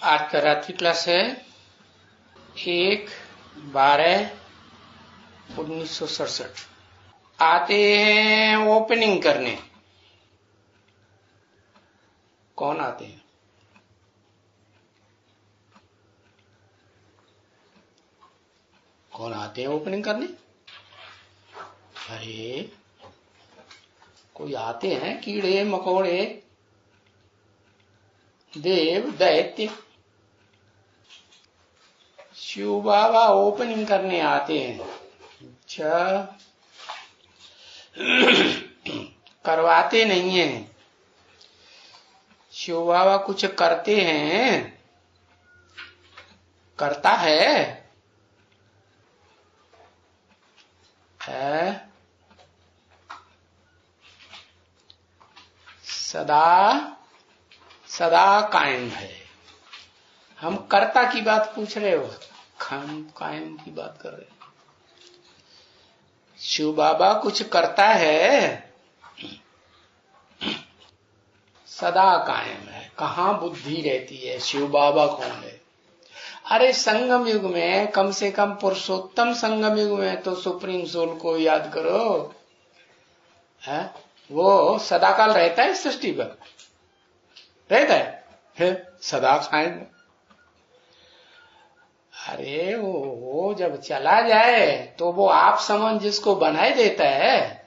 आज का रात्रि क्लास है 1/12/1967। आते हैं ओपनिंग करने। कौन आते हैं? कौन आते हैं ओपनिंग करने? अरे कोई आते हैं, कीड़े मकोड़े, देव दैत्य। शिव बाबा ओपनिंग करने आते हैं। अच्छा, करवाते नहीं हैं। शिव बाबा कुछ करते हैं? करता है? सदा सदा कायम है। हम कर्ता की बात पूछ रहे हो, हम कायम की बात कर रहे हैं। शिव बाबा कुछ करता है? सदा कायम है। कहाँ बुद्धि रहती है? शिव बाबा कौन है? अरे संगम युग में, कम से कम पुरुषोत्तम संगम युग में तो सुप्रीम सोल को याद करो। है वो सदाकाल रहता है सृष्टि पर, रहता है सदा कायम। अरे वो जब चला जाए तो वो आप समझ जिसको बनाए देता है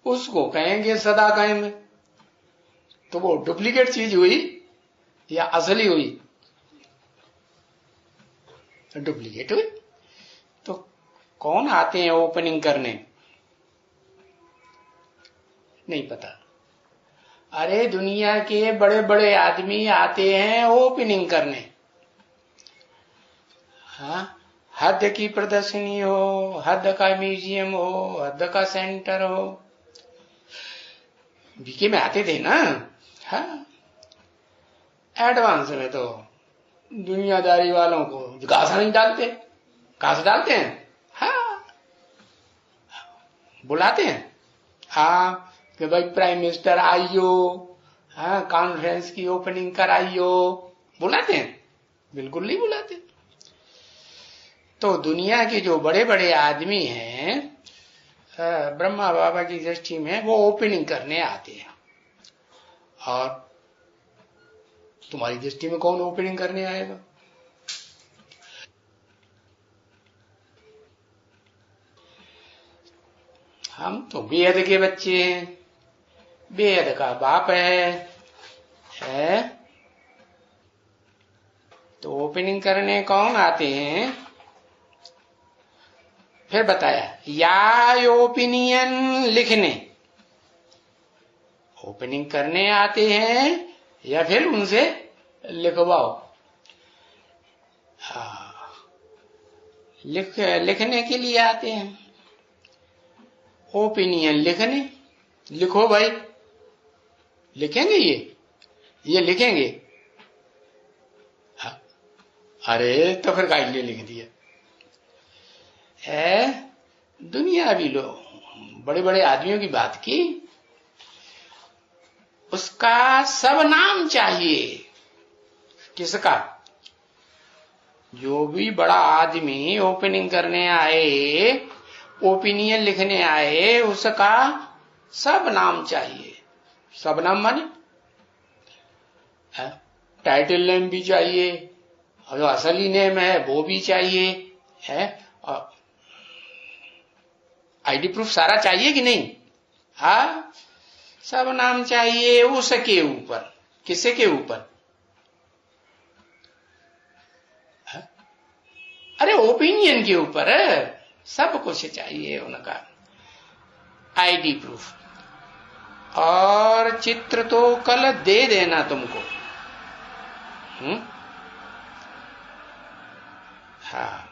उसको कहेंगे सदा कायम है। तो वो डुप्लीकेट चीज हुई या असली हुई? डुप्लीकेट हुई। तो कौन आते हैं ओपनिंग करने? नहीं पता। अरे दुनिया के बड़े बड़े आदमी आते हैं ओपनिंग करने। हाँ, हद की प्रदर्शनी हो, हद का म्यूजियम हो, हद का सेंटर हो। बीके में आते थे ना। हाँ, एडवांस में तो दुनियादारी वालों को घास नहीं डालते, घास डालते हैं। हाँ, बुलाते हैं। हाँ कि भाई प्राइम मिनिस्टर आइयो, हाँ कॉन्फ्रेंस की ओपनिंग कराइयो, बुलाते हैं? बिल्कुल नहीं बुलाते। तो दुनिया के जो बड़े बड़े आदमी हैं ब्रह्मा बाबा की दृष्टि में वो ओपनिंग करने आते हैं। और तुम्हारी दृष्टि में कौन ओपनिंग करने आएगा? हम तो बेहद के बच्चे हैं, बेहद का बाप है? तो ओपनिंग करने कौन आते हैं? फिर बताया, या ओपिनियन लिखने। ओपनिंग करने आते हैं या फिर उनसे लिखवाओ। लिखने के लिए आते हैं। ओपिनियन लिखने, लिखो भाई। लिखेंगे ये लिखेंगे? अरे तो फिर काहे लिए लिख दिया? दुनियावी लोग बड़े बड़े आदमियों की बात की, उसका सब नाम चाहिए। किसका? जो भी बड़ा आदमी ओपनिंग करने आए, ओपिनियन लिखने आए, उसका सब नाम चाहिए। सब नाम माने टाइटल नेम भी चाहिए, और जो असली नेम है वो भी चाहिए है, और आईडी प्रूफ सारा चाहिए कि नहीं? हाँ, सब नाम चाहिए। उसके ऊपर, किसे के ऊपर? अरे ओपिनियन के ऊपर सब कुछ चाहिए उनका। आईडी प्रूफ और चित्र तो कल दे देना तुमको। हाँ,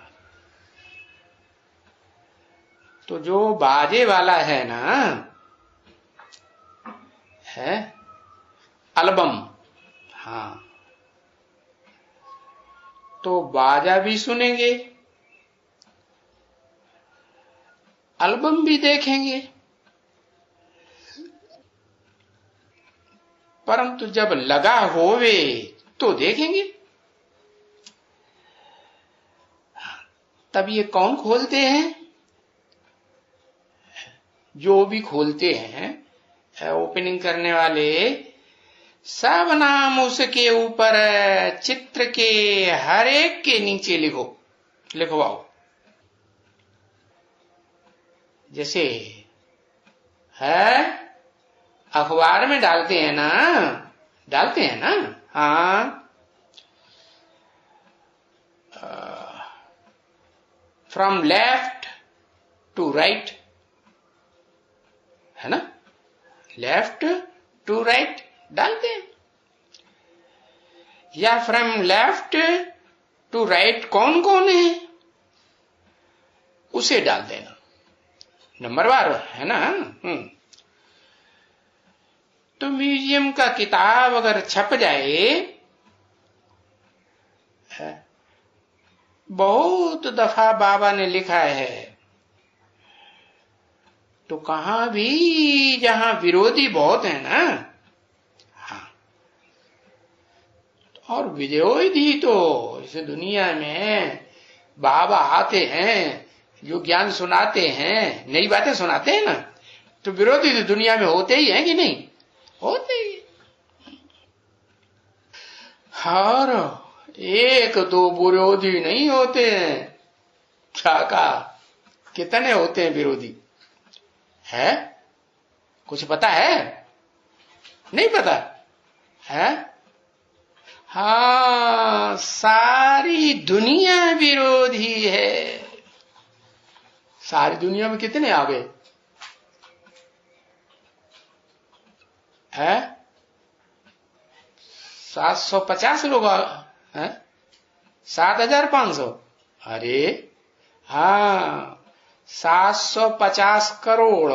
तो जो बाजे वाला है ना, है एल्बम। हाँ, तो बाजा भी सुनेंगे, एल्बम भी देखेंगे, परंतु जब लगा होवे तो देखेंगे। तब ये कौन खोलते हैं? जो भी खोलते हैं ओपनिंग करने वाले, सब नाम उसके ऊपर चित्र के हर एक के नीचे लिखवाओ। जैसे है अखबार में डालते हैं ना, हाँ, फ्रॉम लेफ्ट टू राइट, है ना, लेफ्ट टू राइट डालते हैं, या फ्रॉम लेफ्ट टू राइट कौन कौन है उसे डाल देना, नंबरवार, है ना। तो म्यूजियम का किताब अगर छप जाए, बहुत दफा बाबा ने लिखा है, तो कहां भी जहां विरोधी बहुत है ना, हाँ, और विरोधी तो इस दुनिया में बाबा आते हैं, जो ज्ञान सुनाते हैं, नई बातें सुनाते हैं ना, तो विरोधी तो दुनिया में होते ही हैं कि नहीं, होते ही। और एक दो विरोधी नहीं होते हैं, क्या कहा, कितने होते हैं विरोधी, है कुछ पता है? नहीं पता है? हाँ, सारी दुनिया विरोधी है। सारी दुनिया में कितने आ गए हैं? 750 लोग हैं, 7500, अरे हाँ, 750 करोड़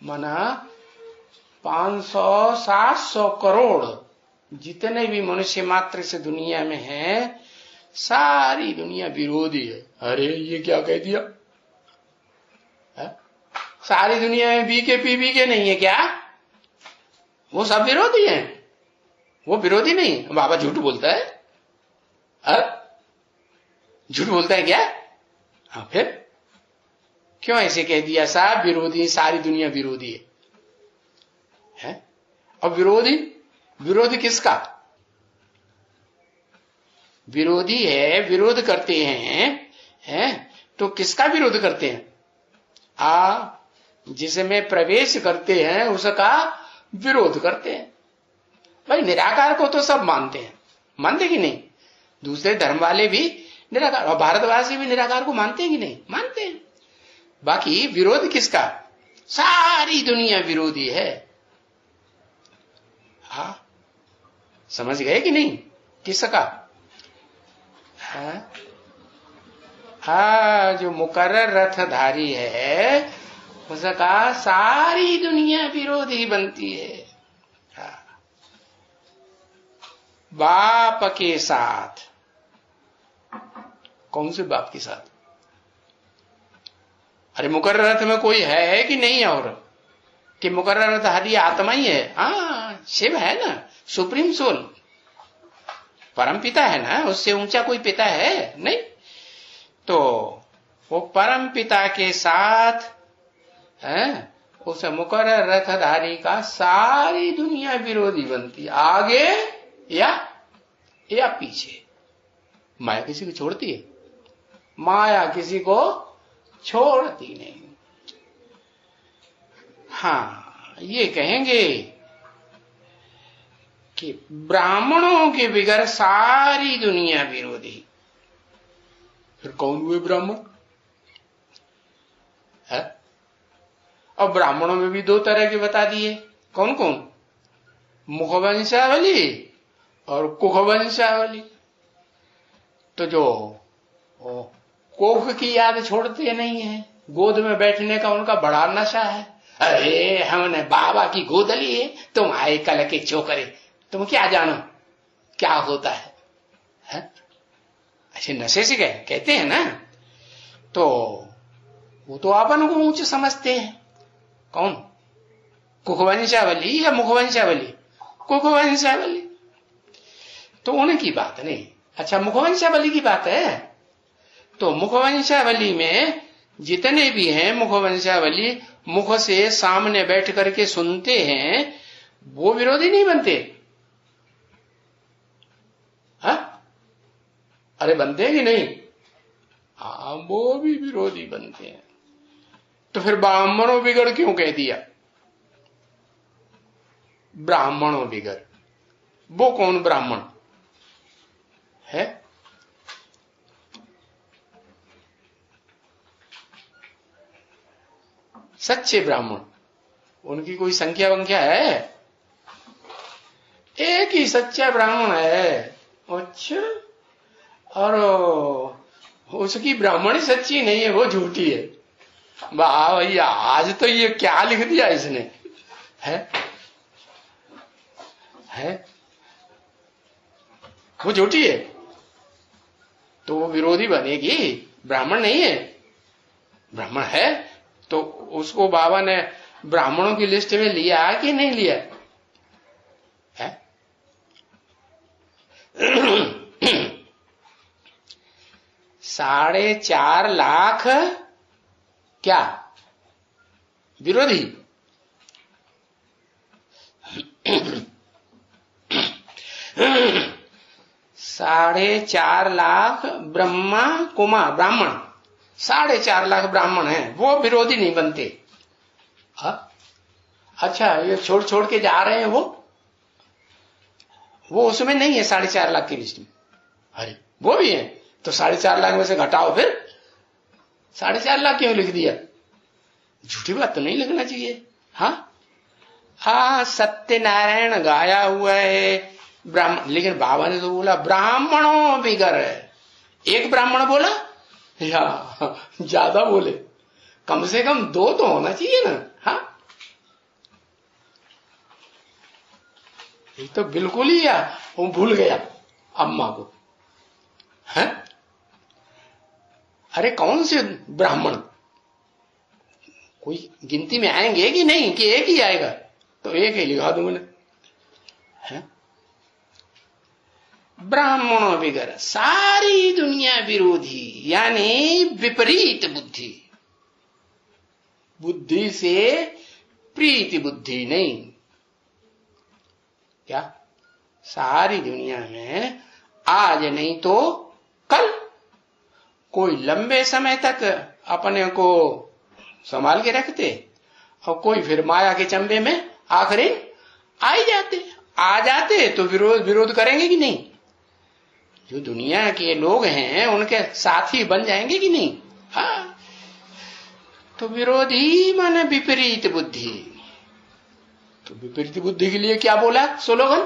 मना 500-700 करोड़ जितने भी मनुष्य मात्र से दुनिया में हैं, सारी दुनिया विरोधी है। अरे ये क्या कह दिया है? सारी दुनिया में बीके नहीं है क्या? वो सब विरोधी हैं, वो विरोधी नहीं। बाबा झूठ बोलता है? झूठ बोलता है क्या? हाँ, फिर क्यों ऐसे कह दिया? सब विरोधी, सारी दुनिया विरोधी है? और विरोधी किसका? विरोधी है, विरोध करते हैं, तो किसका विरोध करते हैं? जिसमें प्रवेश करते हैं उसका विरोध करते हैं। भाई निराकार को तो सब मानते हैं, मानते कि नहीं? दूसरे धर्म वाले भी निराकार, और भारतवासी भी निराकार को मानते हैं कि नहीं? मानते हैं। बाकी विरोध किसका? सारी दुनिया विरोधी है। हाँ, समझ गए कि नहीं? किसका? हाँ, जो मुकर्रर रथधारी है उसका सारी दुनिया विरोधी बनती है। हाँ। बाप के साथ, कौन से बाप के साथ? अरे मुकर्रर रथ में कोई है कि नहीं? और कि मुकर्रर रथधारी आत्मा ही है? हाँ, शिव है ना, सुप्रीम सोल, परम पिता है ना, उससे ऊंचा कोई पिता है नहीं। तो वो परम पिता के साथ है, उस मुकर्रर रथधारी का सारी दुनिया विरोधी बनती, आगे या पीछे। माया किसी को छोड़ती है? माया किसी को छोड़ती नहीं। हाँ, ये कहेंगे कि ब्राह्मणों के बगैर सारी दुनिया विरोधी। फिर कौन हुए ब्राह्मण? है? और ब्राह्मणों में भी दो तरह के बता दिए। कौन कौन? मुखवंशावली और कुखवंशावली। तो जो कोख की याद छोड़ते नहीं है, गोद में बैठने का उनका बड़ा नशा है। अरे हमने बाबा की गोद ली है, तुम आए कल के चोकरे, तुम क्या जानो क्या होता है? ऐसे नशे से कहते हैं ना, तो वो तो अपन को ऊंच समझते हैं। कौन? कुखवंशावली या मुखवंशावली? कुखवंशावली। तो उनकी बात नहीं। अच्छा, मुखवंशावली की बात है तो मुखवंशावली में जितने भी हैं मुखवंशावली, मुख से सामने बैठ करके सुनते हैं, वो विरोधी नहीं बनते? हा? अरे बनते हैं कि नहीं? हाँ, वो भी विरोधी बनते हैं। तो फिर ब्राह्मणों बिगड़ क्यों कह दिया? ब्राह्मणों बिगड़, वो कौन ब्राह्मण है? सच्चे ब्राह्मण, उनकी कोई संख्या वंख्या है? एक ही सच्चा ब्राह्मण है। अच्छा, और उसकी ब्राह्मणी सच्ची नहीं है, वो झूठी है। वाह भैया, आज तो ये क्या लिख दिया इसने, है वो झूठी है तो वो विरोधी बनेगी, ब्राह्मण नहीं है। ब्राह्मण है तो उसको बाबा ने ब्राह्मणों की लिस्ट में लिया कि नहीं लिया है? 4.5 लाख क्या विरोधी? 4.5 लाख ब्रह्मा कुमार ब्राह्मण, 4.5 लाख ब्राह्मण हैं, वो विरोधी नहीं बनते। अच्छा, ये छोड़ छोड़ के जा रहे हैं, वो उसमें नहीं है 4.5 लाख की लिस्ट में। अरे वो भी है तो 4.5 लाख में से घटाओ, फिर 4.5 लाख क्यों लिख दिया? झूठी बात तो नहीं लिखना चाहिए। हाँ, सत्यनारायण गाया हुआ है ब्राह्मण, लेकिन बाबा ने तो बोला ब्राह्मणों बिगर है। एक ब्राह्मण बोला या ज्यादा बोले? कम से कम 2 तो होना चाहिए ना। हाँ, ये तो बिल्कुल ही वो भूल गया अम्मा को। है? अरे कौन से ब्राह्मण, कोई गिनती में आएंगे कि नहीं, कि एक ही आएगा? तो एक ही लिखा दूं मैंने। ब्राह्मणों बिगर सारी दुनिया विरोधी, यानी विपरीत बुद्धि, बुद्धि से प्रीति बुद्धि नहीं। क्या सारी दुनिया में आज नहीं तो कल कोई लंबे समय तक अपने को संभाल के रखते और कोई फिर माया के चंबे में आखिरी आ जाते तो विरोध करेंगे कि नहीं? जो दुनिया के लोग हैं उनके साथी बन जाएंगे कि नहीं? हाँ, तो विरोधी माने विपरीत बुद्धि। तो विपरीत बुद्धि के लिए क्या बोला स्लोगन?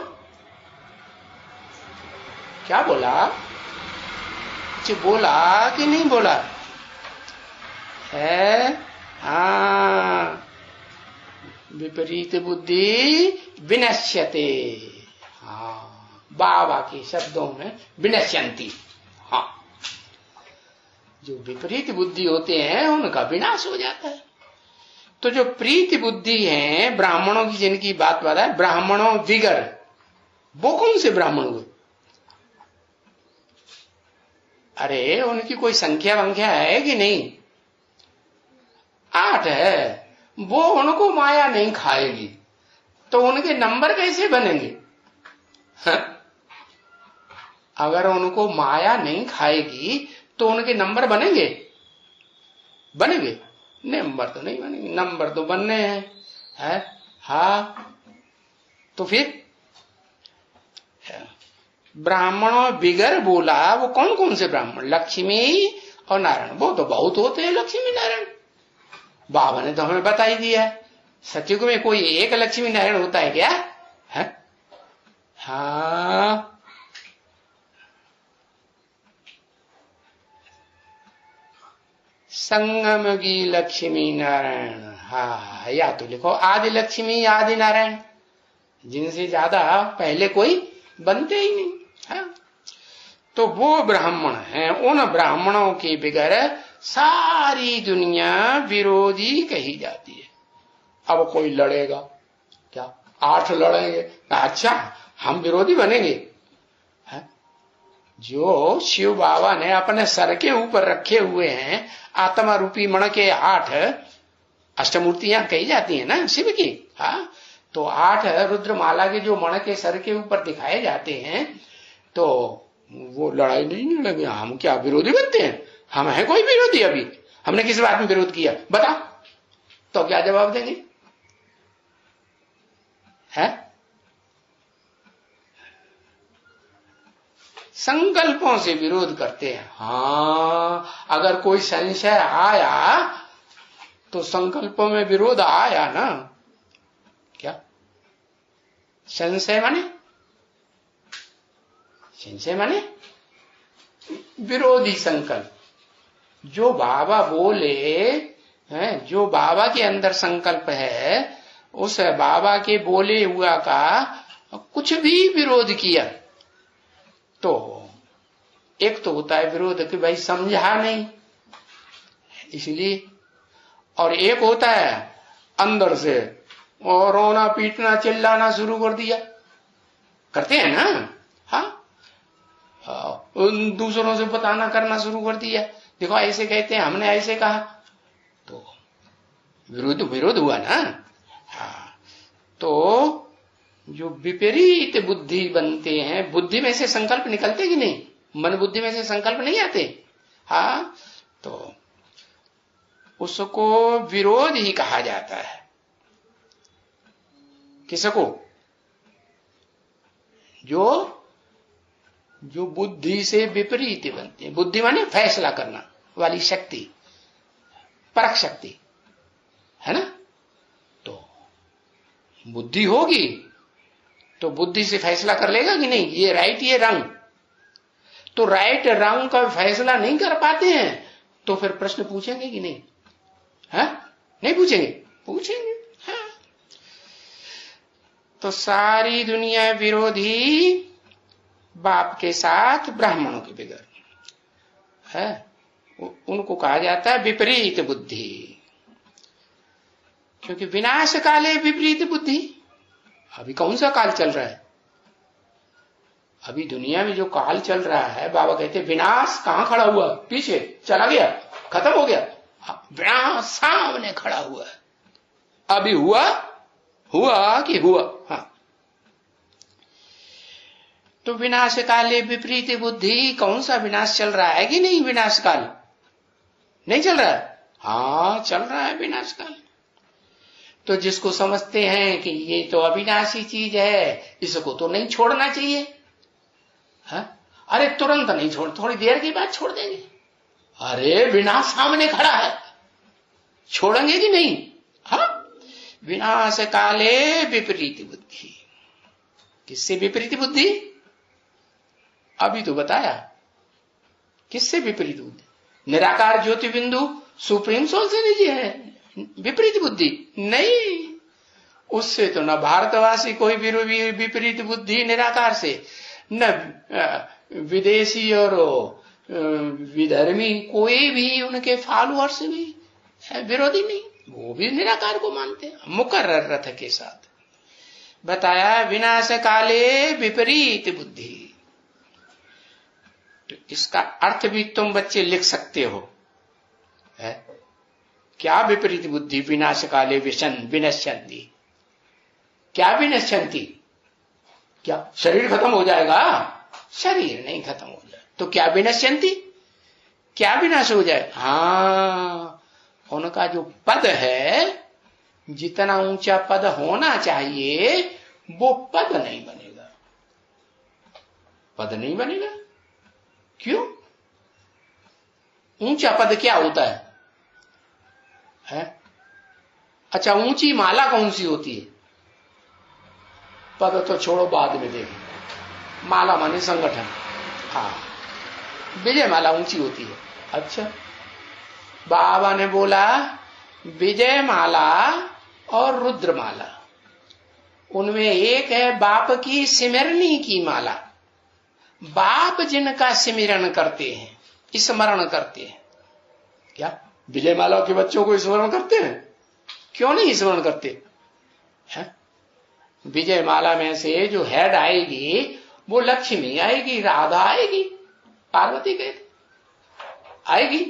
क्या बोला? बोला कि नहीं बोला है? हाँ, विपरीत बुद्धि विनश्यते। हाँ, बाबा के शब्दों में विनश्यंती। हाँ, जो विपरीत बुद्धि होते हैं उनका विनाश हो जाता है। तो जो प्रीति बुद्धि है ब्राह्मणों की, जिनकी बात है ब्राह्मणों विगर, वो कौन से ब्राह्मण हुए? अरे उनकी कोई संख्या वंख्या है कि नहीं? 8 है। वो उनको माया नहीं खाएगी तो उनके नंबर कैसे बनेंगे? अगर उनको माया नहीं खाएगी तो उनके नंबर बनेंगे? नंबर तो नहीं बनेंगे। नंबर तो बनने हैं। हाँ, तो फिर ब्राह्मणों बिगर बोला, वो कौन कौन से ब्राह्मण? लक्ष्मी और नारायण। वो तो बहुत होते हैं लक्ष्मी नारायण, बाबा ने तो हमें बता ही दिया। सतयुग में कोई एक लक्ष्मी नारायण होता है क्या? है? हाँ, संगम की लक्ष्मी नारायण। हाँ, या तो लिखो आदि लक्ष्मी आदि नारायण, जिनसे ज्यादा पहले कोई बनते ही नहीं। हाँ, तो वो ब्राह्मण हैं। उन ब्राह्मणों के बगैर सारी दुनिया विरोधी कही जाती है। अब कोई लड़ेगा क्या? 8 लड़ेंगे, अच्छा हम विरोधी बनेंगे? जो शिव बाबा ने अपने सर के ऊपर रखे हुए हैं, आत्मा रूपी मण के 8 अष्टमूर्तियां कही जाती है ना शिव की। हाँ, तो 8 रुद्रमाला के जो मण के सर के ऊपर दिखाए जाते हैं, तो वो लड़ाई नहीं लगे, हम क्या विरोधी बनते हैं? हम हैं कोई विरोधी? अभी हमने किस बात में विरोध किया बता? तो क्या जवाब देंगे? है संकल्पों से विरोध करते हैं। हाँ, अगर कोई संशय आया तो संकल्पों में विरोध आया ना। क्या संशय माने? संशय माने विरोधी संकल्प। जो बाबा बोले हैं, जो बाबा के अंदर संकल्प है, उस बाबा के बोले हुआ का कुछ भी विरोध किया तो एक तो होता है विरोध कि भाई समझा नहीं इसलिए, और एक होता है अंदर से और रोना पीटना चिल्लाना शुरू कर दिया, करते हैं ना। हाँ, दूसरों से बताना करना शुरू कर दिया, देखो ऐसे कहते हैं, हमने ऐसे कहा, तो विरोध हुआ ना। हाँ, तो जो विपरीत बुद्धि बनते हैं, बुद्धि में से संकल्प निकलते कि नहीं? मन बुद्धि में से संकल्प नहीं आते। हाँ, तो उसको विरोध ही कहा जाता है। किसको? जो बुद्धि से विपरीत बनते हैं। बुद्धि माने फैसला करना वाली शक्ति, परख शक्ति, है ना। तो बुद्धि होगी तो बुद्धि से फैसला कर लेगा कि नहीं, ये राइट ये रंग। तो राइट रंग का फैसला नहीं कर पाते हैं तो फिर प्रश्न पूछेंगे कि नहीं? है नहीं पूछेंगे? पूछेंगे। हाँ। तो सारी दुनिया विरोधी बाप के साथ ब्राह्मणों के बिगड़ है, उनको कहा जाता है विपरीत बुद्धि। क्योंकि विनाश काले विपरीत बुद्धि। अभी कौन सा काल चल रहा है? अभी दुनिया में जो काल चल रहा है, बाबा कहते हैं विनाश कहां खड़ा हुआ? पीछे चला गया, खत्म हो गया। विनाश सामने खड़ा हुआ है। अभी हुआ कि हुआ? हाँ। तो विनाश काले विपरीत बुद्धि, कौन सा विनाश चल रहा है कि नहीं? विनाश काल नहीं चल रहा है? हाँ, चल रहा है विनाश काल। तो जिसको समझते हैं कि ये तो अविनाशी चीज है, इसको तो नहीं छोड़ना चाहिए। हाँ? अरे तुरंत नहीं छोड़, थोड़ी देर के बाद छोड़ देंगे। अरे विनाश सामने खड़ा है, छोड़ेंगे कि नहीं? हाँ, विनाश काले विपरीत बुद्धि। किससे विपरीत बुद्धि? अभी तो बताया। किससे विपरीत बुद्धि? निराकार ज्योति बिंदु सुप्रीम सोल से लीजिए है विपरीत बुद्धि नहीं। उससे तो न भारतवासी कोई विपरीत बुद्धि निराकार से, न विदेशी और विधर्मी कोई भी उनके फॉलोअर्स भी विरोधी नहीं, वो भी निराकार को मानते हैं मुकर्रर रथ के साथ। बताया विनाश काले विपरीत बुद्धि। तो इसका अर्थ भी तुम बच्चे लिख सकते हो, है? क्या विपरीत बुद्धि? विनाश काले विनश्यन्ति। क्या विनश्यन्ति? क्या शरीर खत्म हो जाएगा? शरीर नहीं खत्म हो जाए तो क्या विनश्यन्ति? क्या विनाश हो जाए? हाँ, उनका जो पद है, जितना ऊंचा पद होना चाहिए वो पद नहीं बनेगा। पद नहीं बनेगा। क्यों? ऊंचा पद क्या होता है? अच्छा, ऊंची माला कौन सी होती है? पद तो छोड़ो, बाद में देखें। माला माने संगठन। हाँ, विजय माला ऊंची होती है। अच्छा, बाबा ने बोला विजय माला और रुद्र माला, उनमें एक है बाप की सिमरनी की माला। बाप जिनका सिमरण करते हैं, स्मरण करते हैं। क्या विजय माला के बच्चों को स्मरण करते हैं? क्यों नहीं स्मरण करते हैं? विजय माला में से जो हेड आएगी वो लक्ष्मी आएगी, राधा आएगी, पार्वती कहते आएगी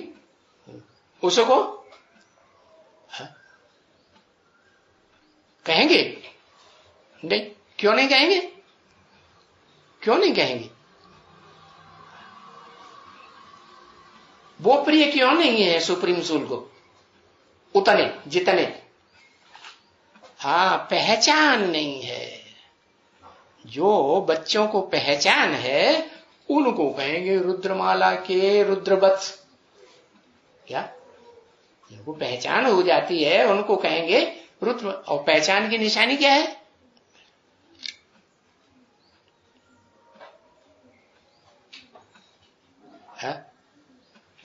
उसको कहेंगे नहीं, क्यों नहीं कहेंगे, क्यों नहीं कहेंगे? वो प्रिय क्यों नहीं है सुप्रीम सोल को उतने जितने? हाँ, पहचान नहीं है। जो बच्चों को पहचान है उनको कहेंगे रुद्रमाला के रुद्रवत्स। क्या जिनको पहचान हो जाती है उनको कहेंगे रुद्र। और पहचान की निशानी क्या है?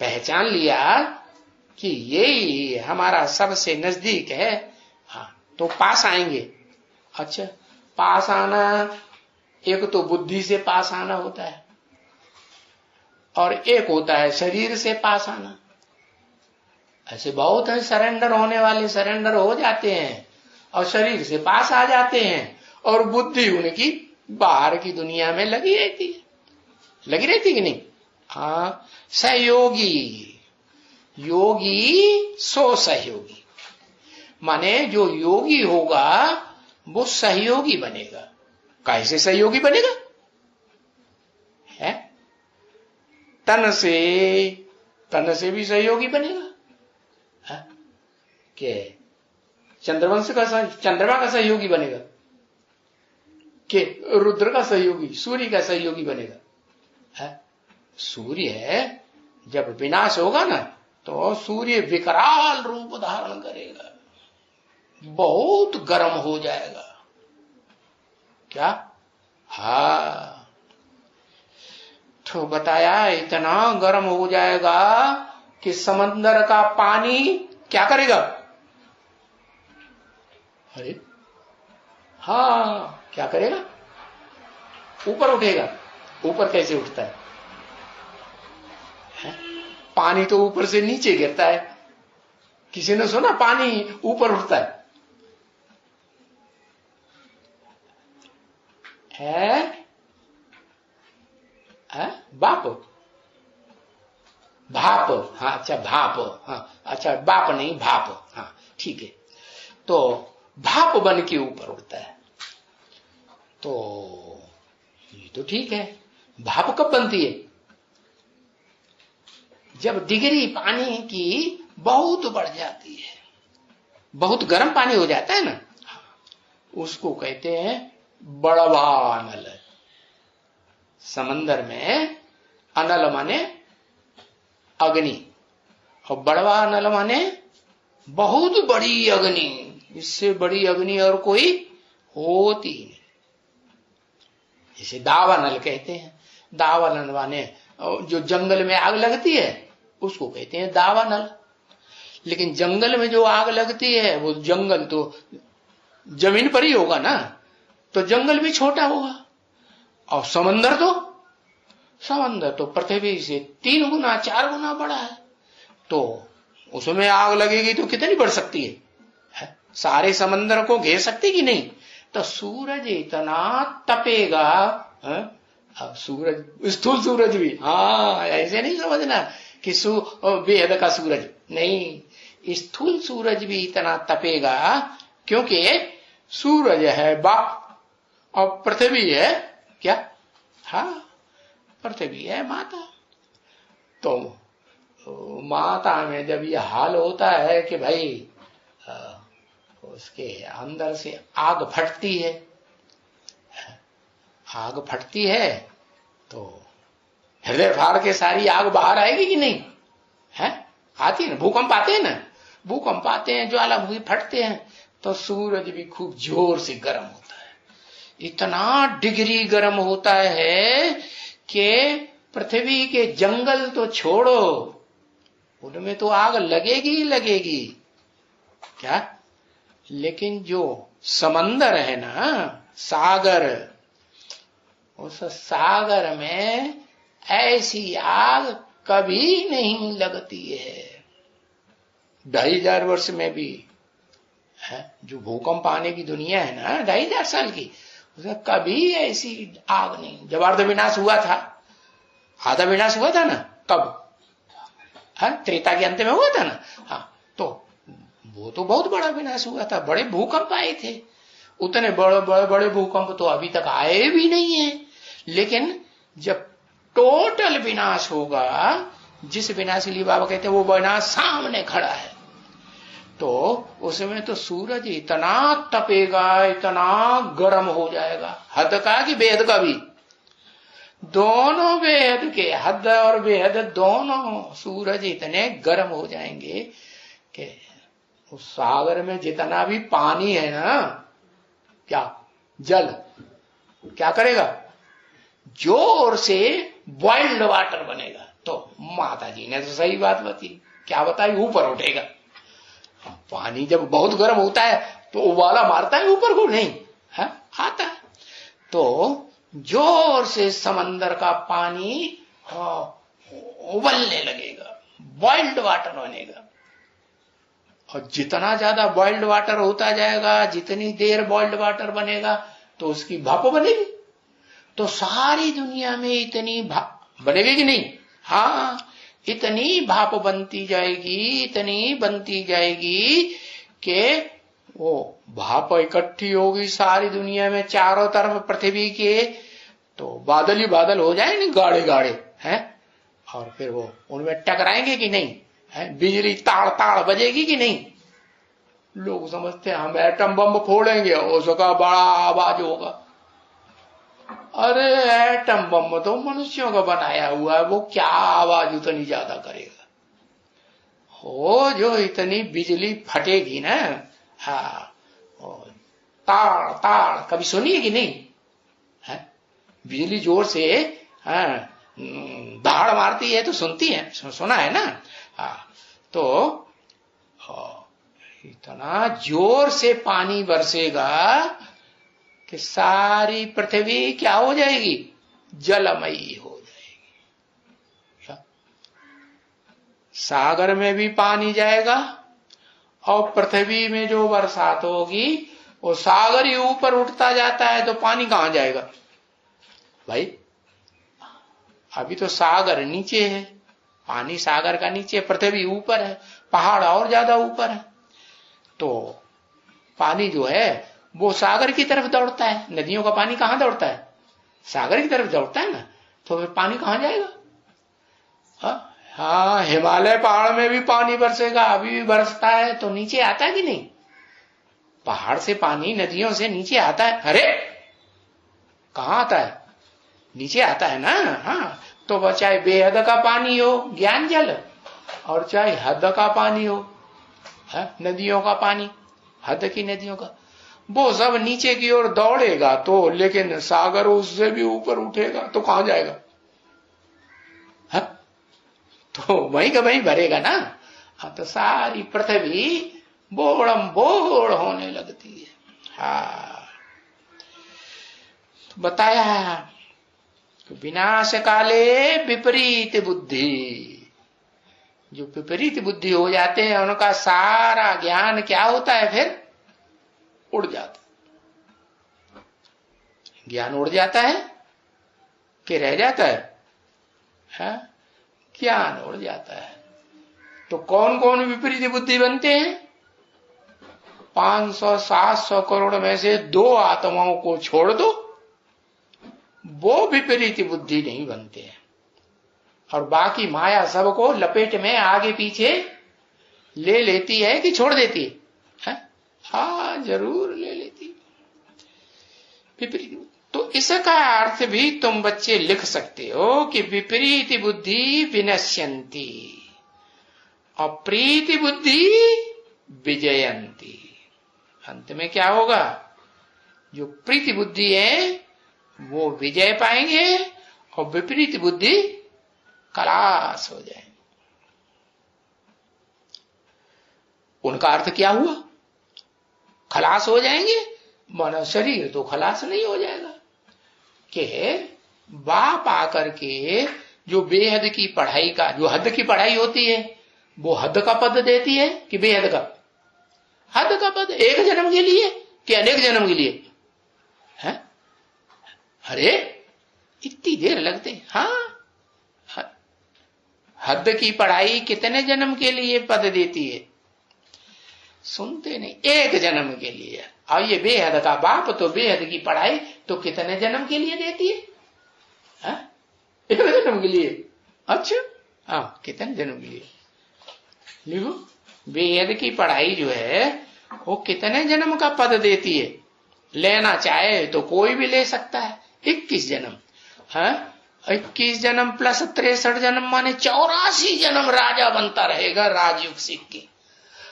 पहचान लिया कि ये हमारा सबसे नजदीक है, हाँ, तो पास आएंगे। अच्छा, पास आना एक तो बुद्धि से पास आना होता है और एक होता है शरीर से पास आना। ऐसे बहुत है सरेंडर होने वाले, सरेंडर हो जाते हैं और शरीर से पास आ जाते हैं और बुद्धि उनकी बाहर की दुनिया में लगी रहती है, लगी रहती कि नहीं? हाँ, सहयोगी। योगी सो सहयोगी, माने जो योगी होगा वो सहयोगी बनेगा। कैसे सहयोगी बनेगा? है तन से भी सहयोगी बनेगा। है? के चंद्रमा का सहयोगी बनेगा, के रुद्र का सहयोगी, सूर्य का सहयोगी बनेगा। है? सूर्य है जब विनाश होगा ना तो सूर्य विकराल रूप धारण करेगा, बहुत गर्म हो जाएगा। क्या? हाँ, तो बताया इतना गर्म हो जाएगा कि समंदर का पानी क्या करेगा? अरे हाँ, क्या करेगा? ऊपर उठेगा। ऊपर कैसे उठता है? पानी तो ऊपर से नीचे गिरता है। किसी ने सुना पानी ऊपर उठता है? भाप। हाँ, अच्छा भाप। हाँ, अच्छा बाप नहीं, भाप। हाँ, ठीक है। तो भाप बन के ऊपर उड़ता है। तो ये तो ठीक है। भाप कब बनती है? जब डिग्री पानी की बहुत बढ़ जाती है, बहुत गर्म पानी हो जाता है ना, उसको कहते हैं बड़वा अनल। समंदर में अनल माने अग्नि और बड़वा अनल माने बहुत बड़ी अग्नि। इससे बड़ी अग्नि और कोई होती नहीं। इसे दावानल कहते हैं। दावानल माने जो जंगल में आग लगती है उसको कहते हैं दावानल। लेकिन जंगल में जो आग लगती है वो जंगल तो जमीन पर ही होगा ना, तो जंगल भी छोटा होगा। और समंदर तो पृथ्वी से 3 गुना 4 गुना बड़ा है। तो उसमें आग लगेगी तो कितनी बढ़ सकती है? सारे समंदर को घेर सकती कि नहीं? तो सूरज इतना तपेगा। सूरज, स्थूल सूरज भी, हाँ, ऐसे नहीं समझना कि बेहद का सूरज नहीं, स्थूल सूरज भी इतना तपेगा क्योंकि सूरज है बाप और पृथ्वी है क्या? हाँ, पृथ्वी है माता। तो माता में जब ये हाल होता है कि भाई उसके अंदर से आग फटती है, आग फटती है तो हृदय फाड़ के सारी आग बाहर आएगी कि नहीं? है, आती है ना। भूकंप आते हैं ना, भूकंप आते हैं, ज्वालामुखी फटते हैं तो सूरज भी खूब जोर से गर्म होता है। इतना डिग्री गर्म होता है कि पृथ्वी के जंगल तो छोड़ो, उनमें तो आग लगेगी ही लगेगी। क्या? लेकिन जो समंदर है ना, सागर, उस सागर में ऐसी आग कभी नहीं लगती है। 2500 वर्ष में भी है, जो भूकंप आने की दुनिया है ना 2500 साल की, उसमें कभी ऐसी आग नहीं। जब अर्ध विनाश हुआ था आधा विनाश हुआ था ना, कब? हाँ, त्रेता के अंत में हुआ था ना। हाँ, तो वो तो बहुत बड़ा विनाश हुआ था, बड़े भूकंप आए थे। उतने बड़े बड़े बड़े भूकंप तो अभी तक आए भी नहीं है। लेकिन जब टोटल विनाश होगा, जिस विनाश के लिए बाबा कहते हैं वो विनाश सामने खड़ा है, तो उसमें तो सूरज इतना तपेगा, इतना गर्म हो जाएगा, हद का कि बेहद का भी, दोनों बेहद के, हद और बेहद दोनों सूरज इतने गर्म हो जाएंगे कि उस सागर में जितना भी पानी है ना, क्या जल क्या करेगा, जोर से बॉइल्ड वाटर बनेगा। तो माता जी ने तो सही बात बताई, क्या बताई, ऊपर उठेगा। पानी जब बहुत गर्म होता है तो उबाला मारता है ऊपर को, नहीं है, आता है। तो जोर से समंदर का पानी उबलने लगेगा, बॉइल्ड वाटर बनेगा। और जितना ज्यादा बॉइल्ड वाटर होता जाएगा, जितनी देर बॉइल्ड वाटर बनेगा, तो उसकी भाप बनेगी। तो सारी दुनिया में इतनी भाप बनेगी कि नहीं? हाँ, इतनी भाप बनती जाएगी, इतनी बनती जाएगी कि वो भाप इकट्ठी होगी सारी दुनिया में, चारों तरफ पृथ्वी के, तो बादल ही बादल हो जाए नहीं, गाढ़े गाढ़े हैं। और फिर वो उनमें टकराएंगे कि नहीं है, बिजली ताड़ ताड़ बजेगी कि नहीं। लोग समझते हैं हम एटम बम फोड़ेंगे, उसका बड़ा आवाज होगा। अरे एटम बम तो मनुष्यों का बनाया हुआ है, वो क्या आवाज उतनी ज्यादा करेगा। हो जो इतनी बिजली फटेगी ना, हाँ, ताड़ ताड़ कभी सुनी है कि नहीं है? बिजली जोर से दहाड़ मारती है तो सुनती है, सुना है ना। हाँ, तो इतना जोर से पानी बरसेगा कि सारी पृथ्वी क्या हो जाएगी, जलमयी हो जाएगी। सागर में भी पानी जाएगा और पृथ्वी में जो बरसात होगी वो सागर ही ऊपर उठता जाता है, तो पानी कहां जाएगा भाई? अभी तो सागर नीचे है, पानी सागर का नीचे, पृथ्वी ऊपर है, पहाड़ और ज्यादा ऊपर है। तो पानी जो है वो सागर की तरफ दौड़ता है। नदियों का पानी कहां दौड़ता है? सागर की तरफ दौड़ता है ना। तो फिर पानी कहां जाएगा? हाँ, हिमालय पहाड़ में भी पानी बरसेगा, अभी भी बरसता है, तो नीचे आता है कि नहीं? पहाड़ से पानी नदियों से नीचे आता है। अरे कहां आता है? नीचे आता है ना। हाँ, तो चाहे बेहद का पानी हो, ज्ञान जल, और चाहे हद का पानी हो, नदियों का पानी, हद की नदियों का, वो सब नीचे की ओर दौड़ेगा। तो लेकिन सागर उससे भी ऊपर उठेगा, तो कहां जाएगा? तो वहीं का वहीं भरेगा ना। हाँ, तो सारी पृथ्वी बोड़म बोड़ होने लगती है। हाँ, तो बताया विनाश काले विपरीत बुद्धि, जो विपरीत बुद्धि हो जाते हैं उनका सारा ज्ञान क्या होता है, फिर उड़ जाता है। ज्ञान उड़ जाता है कि रह जाता है? ज्ञान उड़ जाता है। तो कौन कौन विपरीत बुद्धि बनते हैं? 500-700 करोड़ में से 2 आत्माओं को छोड़ दो, वो विपरीत बुद्धि नहीं बनते हैं। और बाकी माया सबको लपेट में आगे पीछे ले लेती है कि छोड़ देती है? हाँ, जरूर ले लेती विपरीत। तो इसका अर्थ भी तुम बच्चे लिख सकते हो कि विपरीत बुद्धि विनश्यन्ति, अप्रीति बुद्धि विजयन्ति। अंत में क्या होगा? जो प्रीति बुद्धि है वो विजय पाएंगे और विपरीत बुद्धि खलास हो जाएंगे। उनका अर्थ क्या हुआ? खलास हो जाएंगे, माना शरीर तो खलास नहीं हो जाएगा। कि बाप आकर के जो बेहद की पढ़ाई का, जो हद की पढ़ाई होती है, वो हद का पद देती है कि बेहद का? हद का पद। एक जन्म के लिए कि अनेक जन्म के लिए है? अरे इतनी देर लगते। हाँ, हद की पढ़ाई कितने जन्म के लिए पद देती है? सुनते नहीं, एक जन्म के लिए। और ये बेहद का बाप तो बेहद की पढ़ाई तो कितने जन्म के लिए देती है? एक जन्म के लिए। अच्छा, हाँ, कितने जन्म के लिए लिखो। बेहद की पढ़ाई जो है वो कितने जन्म का पद देती है? लेना चाहे तो कोई भी ले सकता है। 21 जन्म है, 21 जन्म प्लस 63 जन्म माने 84 जन्म राजा बनता रहेगा राजयोग सीख के।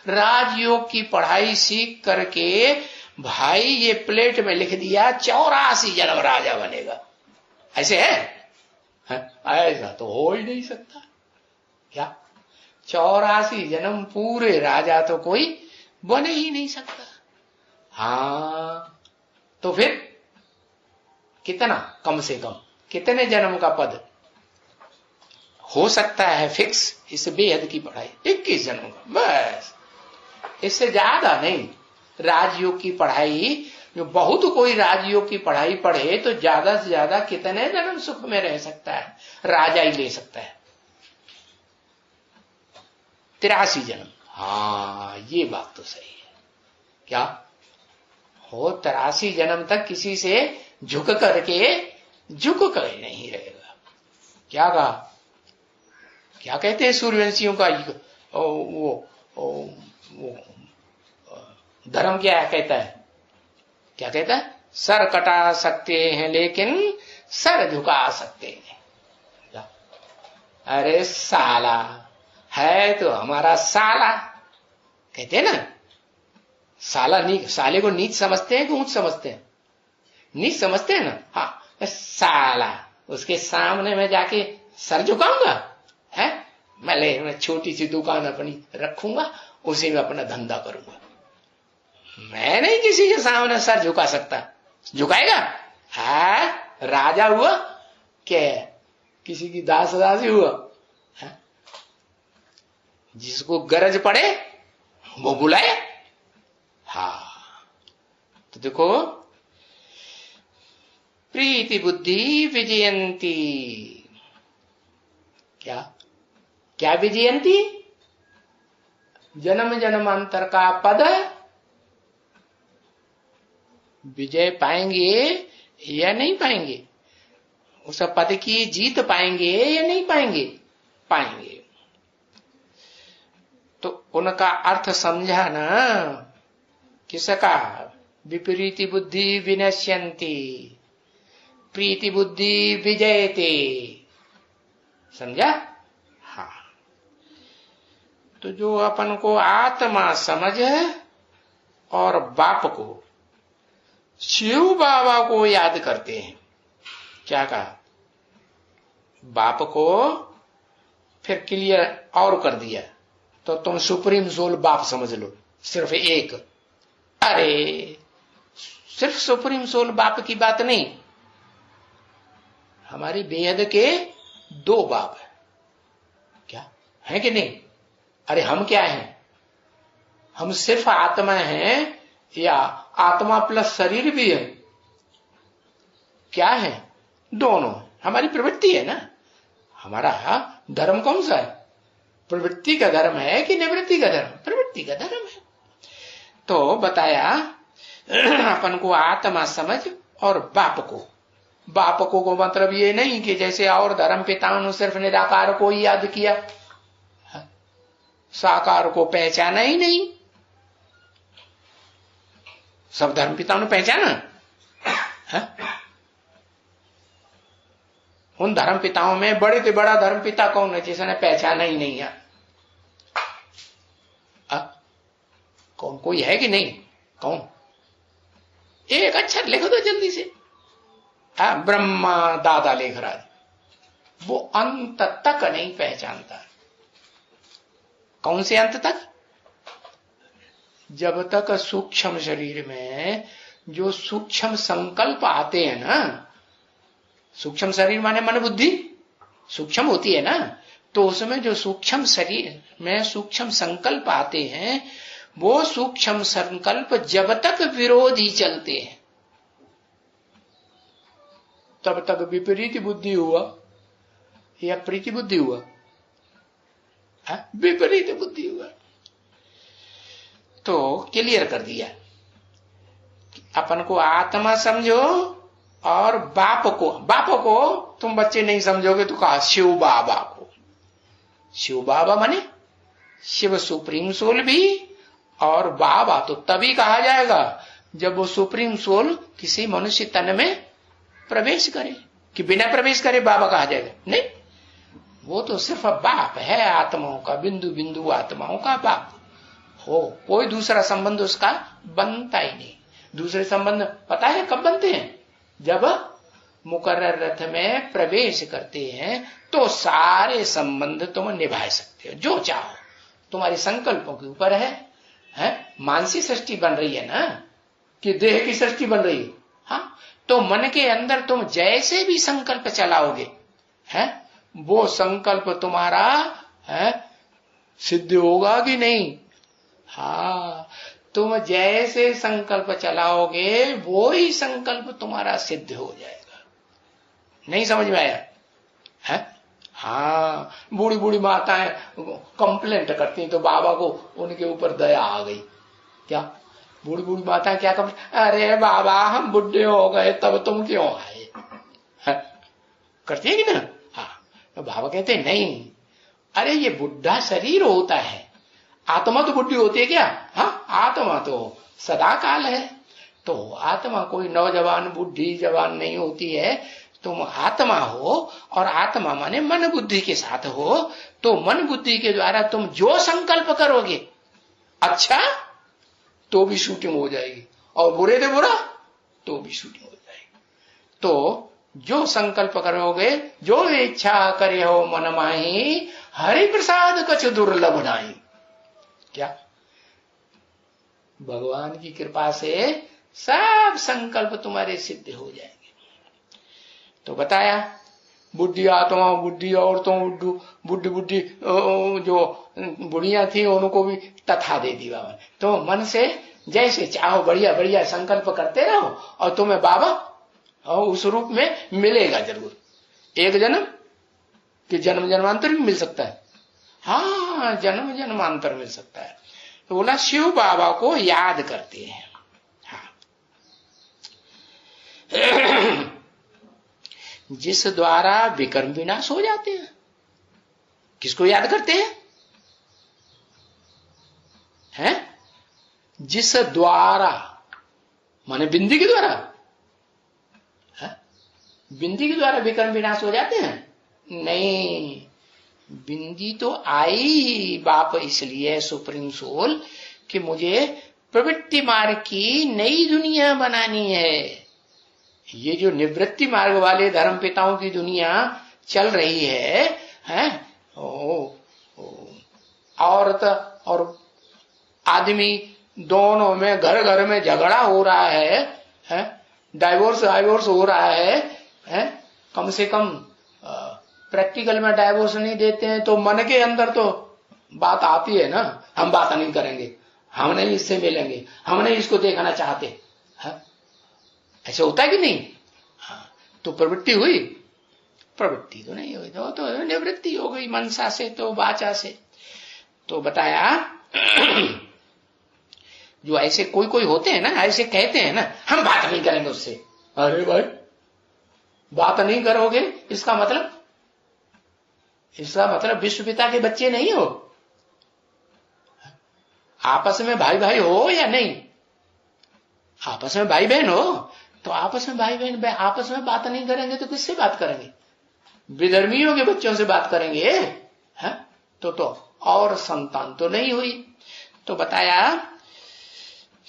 राजयोग की पढ़ाई सीख करके भाई ये प्लेट में लिख दिया 84 जन्म राजा बनेगा। ऐसे है? ऐसा तो हो ही नहीं सकता। क्या 84 जन्म पूरे राजा तो कोई बने ही नहीं सकता। हाँ, तो फिर कितना, कम से कम कितने जन्म का पद हो सकता है फिक्स इस बेहद की पढ़ाई? 21 जन्म का, बस, इससे ज्यादा नहीं। राजयोग की पढ़ाई जो बहुत कोई राजयोग की पढ़ाई पढ़े तो ज्यादा से ज्यादा कितने जन्म सुख में रह सकता है? राजा ही ले सकता है 83 जन्म। हाँ, ये बात तो सही है। क्या हो 83 जन्म तक किसी से झुक कर नहीं रहेगा। क्या कहा? क्या कहते हैं सूर्यवंशियों का वो धर्म क्या कहता है? क्या कहता है? सर कटा सकते हैं लेकिन सर झुका सकते हैं। अरे साला है तो हमारा साला, कहते हैं ना। साला नीच, साले को नीच समझते हैं कि ऊंच समझते हैं? नीच समझते हैं ना। हाँ, साला, उसके सामने मैं जाके सर झुकाऊंगा? है, मैं छोटी सी दुकान अपनी रखूंगा, उसी में अपना धंधा करूंगा। मैं नहीं किसी के सामने सर झुका सकता। झुकाएगा? है, राजा हुआ क्या किसी की दासी हुआ? है? जिसको गरज पड़े वो बुलाए। हाँ, तो देखो, प्रीति बुद्धि विजयंती। क्या क्या विजयंती? जन्म जन्मांतर का पद विजय पाएंगे या नहीं पाएंगे? उस पद की जीत पाएंगे या नहीं पाएंगे? पाएंगे। तो उनका अर्थ समझा ना? किसका? विपरीति बुद्धि विनश्यन्ति, प्रीति बुद्धि विजयते। समझा? हाँ, तो जो अपन को आत्मा समझ और बाप को, शिव बाबा को याद करते हैं। क्या कहा? बाप को फिर क्लियर और कर दिया, तो तुम सुप्रीम सोल बाप समझ लो, सिर्फ एक। अरे सिर्फ सुप्रीम सोल बाप की बात नहीं, हमारी बेहद के 2 बाप है। क्या है कि नहीं? अरे हम क्या हैं? हम सिर्फ आत्मा हैं या आत्मा प्लस शरीर भी है? क्या है? दोनों। हमारी प्रवृत्ति है ना। हमारा धर्म कौन सा है? प्रवृत्ति का धर्म है कि निवृत्ति का धर्म? प्रवृत्ति का धर्म है। तो बताया अपन को आत्मा समझ और बाप को मतलब ये नहीं कि जैसे और धर्म पिताओं ने सिर्फ निराकार को ही याद किया, साकार को पहचाना ही नहीं। सब धर्म पिताओं ने पहचाना है? उन धर्म पिताओं में बड़े से बड़ा धर्म पिता कौन है जिसने पहचाना ही नहीं है? कौन? कोई है कि नहीं? कौन? एक अक्षर लिख दो जल्दी से। ब्रह्मा दादा लेख रहा है, वो अंत तक नहीं पहचानता। कौन से अंत तक? जब तक सूक्ष्म शरीर में जो सूक्ष्म संकल्प आते हैं ना, सूक्ष्म शरीर माने मन बुद्धि सूक्ष्म होती है ना, तो उसमें जो सूक्ष्म शरीर में सूक्ष्म संकल्प आते हैं, वो सूक्ष्म संकल्प जब तक विरोधी चलते हैं तब तक विपरीत बुद्धि हुआ या प्रीति बुद्धि हुआ? विपरीत बुद्धि हुआ। तो क्लियर कर दिया, अपन को आत्मा समझो और बाप को तुम बच्चे नहीं समझोगे तो कहा शिव बाबा को। शिव बाबा माने शिव सुप्रीम सोल भी, और बाबा तो तभी कहा जाएगा जब वो सुप्रीम सोल किसी मनुष्य तन में प्रवेश करे, कि बिना प्रवेश करे बाबा कहा जाएगा नहीं। वो तो सिर्फ बाप है आत्माओं का, बिंदु बिंदु आत्माओं का बाप हो, कोई दूसरा संबंध उसका बनता ही नहीं। दूसरे संबंध पता है कब बनते हैं? जब मुकर्रर रथ में प्रवेश करते हैं तो सारे संबंध तुम निभा सकते हो, जो चाहो। तुम्हारे संकल्पों के ऊपर है? मानसिक सृष्टि बन रही है ना, कि देह की सृष्टि बन रही है। हाँ, तो मन के अंदर तुम जैसे भी संकल्प चलाओगे, वो संकल्प तुम्हारा सिद्ध होगा कि नहीं? हाँ, तुम जैसे संकल्प चलाओगे वो ही संकल्प तुम्हारा सिद्ध हो जाएगा। नहीं समझ में आया? है? हाँ, बूढ़ी बूढ़ी माताएं कंप्लेंट करती हैं तो बाबा को उनके ऊपर दया आ गई। क्या बूढ़ी बूढ़ी माताएं क्या कंप्लेंट? अरे बाबा हम बुढ़े हो गए तब तुम क्यों आए? करती है कि ना? हाँ, तो बाबा कहते नहीं, अरे ये बुढ़ा शरीर होता है, आत्मा तो बुद्धि होती है क्या? हाँ, आत्मा तो सदा काल है। तो आत्मा कोई नौजवान बुद्धि जवान नहीं होती है। तुम आत्मा हो, और आत्मा माने मन बुद्धि के साथ हो, तो मन बुद्धि के द्वारा तुम जो संकल्प करोगे अच्छा तो भी शूटिंग हो जाएगी, और बुरे से बुरा तो भी शूटिंग हो जाएगी। तो जो संकल्प करोगे, जो इच्छा करे हो मन माही, हरि प्रसाद कछ दुर्लभ नाही। क्या भगवान की कृपा से सब संकल्प तुम्हारे सिद्ध हो जाएंगे। तो बताया बुद्धि आत्माओं, बुद्धि औरतों, बुद्धि बुद्धि जो बुढ़िया थी उनको भी तथा दे दी बाबा। तो मन से जैसे चाहो बढ़िया बढ़िया संकल्प करते रहो, और तुम्हें बाबा और उस रूप में मिलेगा जरूर। एक जन्म कि जन्म जन्मांतर भी मिल सकता है। हाँ, जन्म जन्मांतर मिल सकता है। तो बोला शिव बाबा को याद करते हैं। हाँ। जिस द्वारा विकर्म विनाश हो जाते हैं, किसको याद करते हैं? जिस द्वारा माने बिंदी के द्वारा, बिंदी के द्वारा विकर्म विनाश हो जाते हैं? नहीं, बिंदी तो आई बाप इसलिए सुप्रीम सोल कि मुझे प्रवृत्ति मार्ग की नई दुनिया बनानी है। ये जो निवृत्ति मार्ग वाले धर्म पिताओं की दुनिया चल रही है, औरत और आदमी दोनों में घर घर में झगड़ा हो रहा है, डाइवोर्स हो रहा है, कम से कम प्रैक्टिकल में डाइवोर्स नहीं देते हैं तो मन के अंदर तो बात आती है ना, हम बात नहीं करेंगे, हम नहीं इससे मिलेंगे, हम नहीं इसको देखना चाहते। ऐसे होता है कि नहीं? हाँ, तो प्रवृत्ति हुई? प्रवृत्ति तो नहीं हुई, तो निवृत्ति हो गई मनसा से, तो वाचा से। तो बताया जो ऐसे कोई कोई होते हैं ना, ऐसे कहते हैं ना, हम बात नहीं करेंगे उससे। अरे भाई, बात नहीं करोगे इसका मतलब विश्व पिता के बच्चे नहीं हो? आपस में भाई भाई हो या नहीं? आपस में भाई बहन हो, तो आपस में भाई बहन आपस में बात नहीं करेंगे तो किससे बात करेंगे? विधर्मियों के बच्चों से बात करेंगे, है? तो और संतान तो नहीं हुई। तो बताया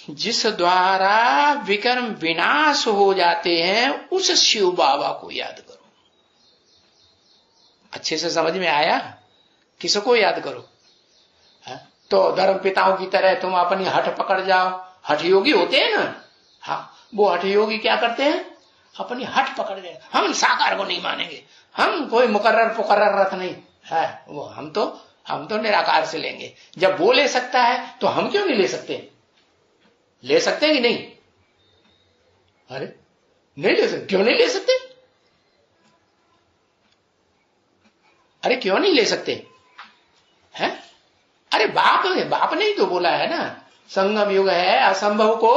जिस द्वारा विकर्म विनाश हो जाते हैं उस शिव बाबा को याद करो। अच्छे से समझ में आया? किसको याद करो? है? तो धर्म पिताओं की तरह तुम अपनी हठ पकड़ जाओ। हठ योगी होते हैं ना, हाँ, वो हठ योगी क्या करते हैं? अपनी हठ पकड़ गए, हम साकार को नहीं मानेंगे, हम कोई मुकर्रर पुकर्रर रथ नहीं है, वो हम तो निराकार से लेंगे। जब वो ले सकता है तो हम क्यों नहीं ले सकते? ले सकते हैं कि नहीं? अरे नहीं ले सकते। क्यों नहीं ले सकते? अरे क्यों नहीं ले सकते? है? अरे बाप है, बाप ने ही तो बोला है ना, संगम युग है असंभव को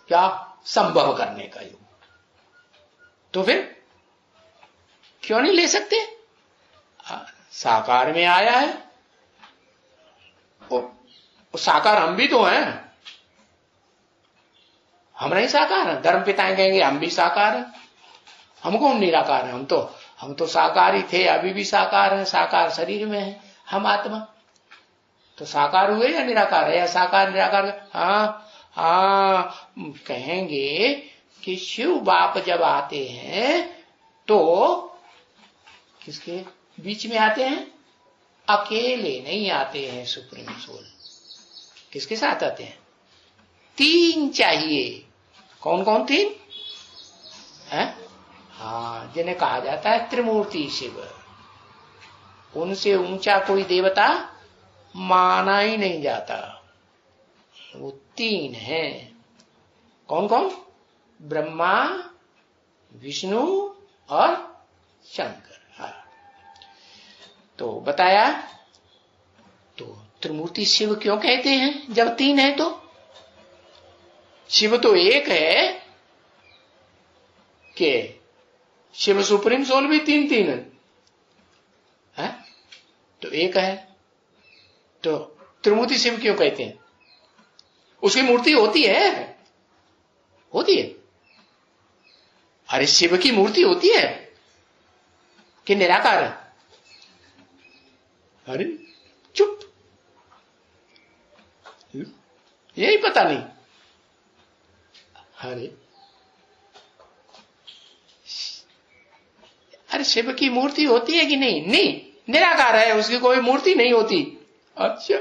क्या संभव करने का युग। तो फिर क्यों नहीं ले सकते? साकार में आया है वो साकार हम भी तो हैं, हम नहीं साकार हैं। धर्म पिताएं कहेंगे हम भी साकार हैं, हम कौन निराकार है? हम तो साकार ही थे, अभी भी साकार हैं, साकार शरीर में है हम आत्मा। तो साकार हुए या निराकार है, या साकार निराकार? हाँ कहेंगे कि शिव बाप जब आते हैं तो किसके बीच में आते हैं? अकेले नहीं आते हैं सुप्रीम सोल। किसके साथ आते हैं? तीन चाहिए। कौन कौन तीन है? हाँ, जिन्हें कहा जाता है त्रिमूर्ति शिव। उनसे ऊंचा कोई देवता माना ही नहीं जाता। वो तीन हैं। कौन कौन? ब्रह्मा, विष्णु और शंकर। हाँ, तो बताया। तो त्रिमूर्ति शिव क्यों कहते हैं जब तीन है? तो शिव तो एक है कि शिव सुप्रीम सोल भी तीन तीन है? तो एक है, तो त्रिमूर्ति शिव क्यों कहते हैं? उसकी मूर्ति होती है, होती है। अरे शिव की मूर्ति होती है कि निराकार है? अरे चुप, यही पता नहीं। अरे शिव की मूर्ति होती है कि नहीं? नहीं, निराकार है, उसकी कोई मूर्ति नहीं होती। अच्छा,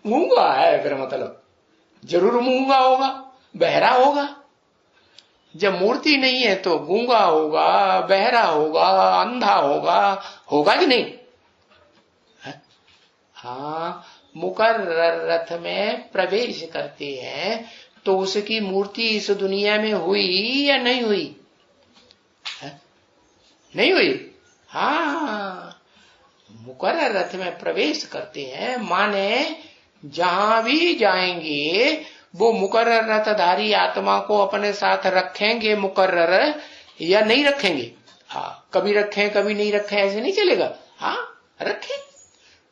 मूंगा है फिर, मतलब जरूर मूंगा होगा, बहरा होगा। जब मूर्ति नहीं है तो गूंगा होगा, बहरा होगा, अंधा होगा, होगा कि नहीं? हाँ, मुकर्रर रथ में प्रवेश करते हैं तो उसकी मूर्ति इस दुनिया में हुई या नहीं हुई? नहीं हुई। हाँ, मुकर्रर रथ में प्रवेश करते हैं माने जहां भी जाएंगे वो मुकर्रर रथधारी आत्मा को अपने साथ रखेंगे मुकर्रर, या नहीं रखेंगे? हाँ, कभी रखें कभी नहीं रखें, ऐसे नहीं चलेगा। हाँ, रखें।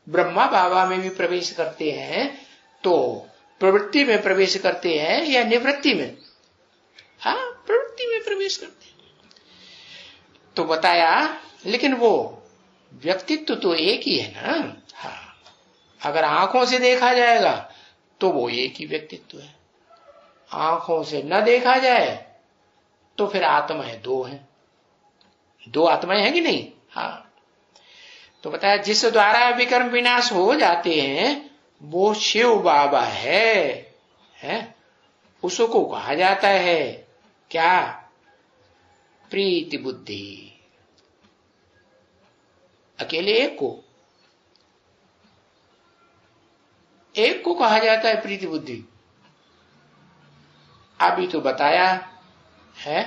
ब्रह्मा बाबा में भी प्रवेश करते हैं तो प्रवृत्ति में प्रवेश करते हैं या निवृत्ति में? हाँ, प्रवृत्ति में प्रवेश करते हैं। तो बताया, लेकिन वो व्यक्तित्व तो एक ही है ना। हाँ, अगर आंखों से देखा जाएगा तो वो एक ही व्यक्तित्व है, आंखों से न देखा जाए तो फिर आत्माएं दो हैं। दो आत्माएं हैं कि नहीं? हाँ, तो बताया जिस द्वारा विकर्म विनाश हो जाते हैं वो शिव बाबा है? उसको कहा जाता है क्या? प्रीति बुद्धि। अकेले एक को कहा जाता है प्रीति बुद्धि। अभी तो बताया है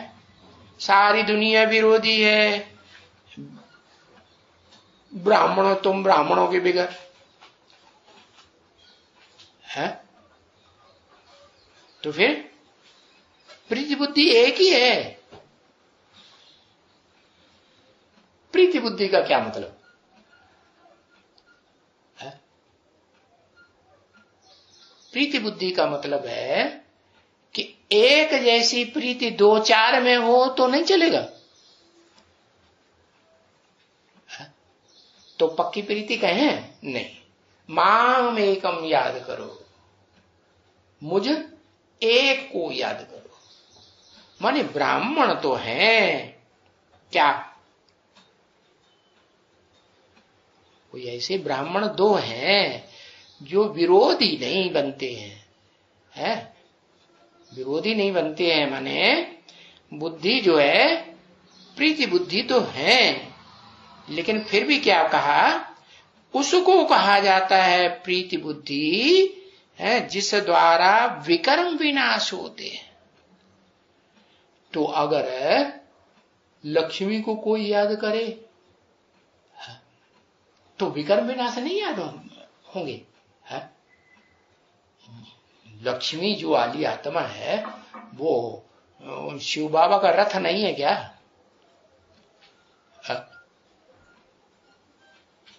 सारी दुनिया विरोधी है, ब्राह्मणों तुम ब्राह्मणों के बिगड़ है, तो फिर प्रीति बुद्धि एक ही है। प्रीति बुद्धि का क्या मतलब है? प्रीति बुद्धि का मतलब है कि एक जैसी प्रीति दो चार में हो तो नहीं चलेगा। तो पक्की प्रीति कहें? नहीं, माम एकम याद करो, मुझ एक को याद करो। माने ब्राह्मण तो हैं क्या? कोई ऐसे ब्राह्मण दो हैं जो विरोधी नहीं बनते हैं, विरोधी नहीं बनते हैं। माने बुद्धि जो है प्रीति बुद्धि तो है, लेकिन फिर भी क्या कहा? उसको कहा जाता है प्रीति बुद्धि है जिस द्वारा विकर्म विनाश होते हैं। तो अगर लक्ष्मी को कोई याद करे तो विकर्म विनाश नहीं याद होंगे है? लक्ष्मी जो वाली आत्मा है वो शिव बाबा का रथ नहीं है क्या?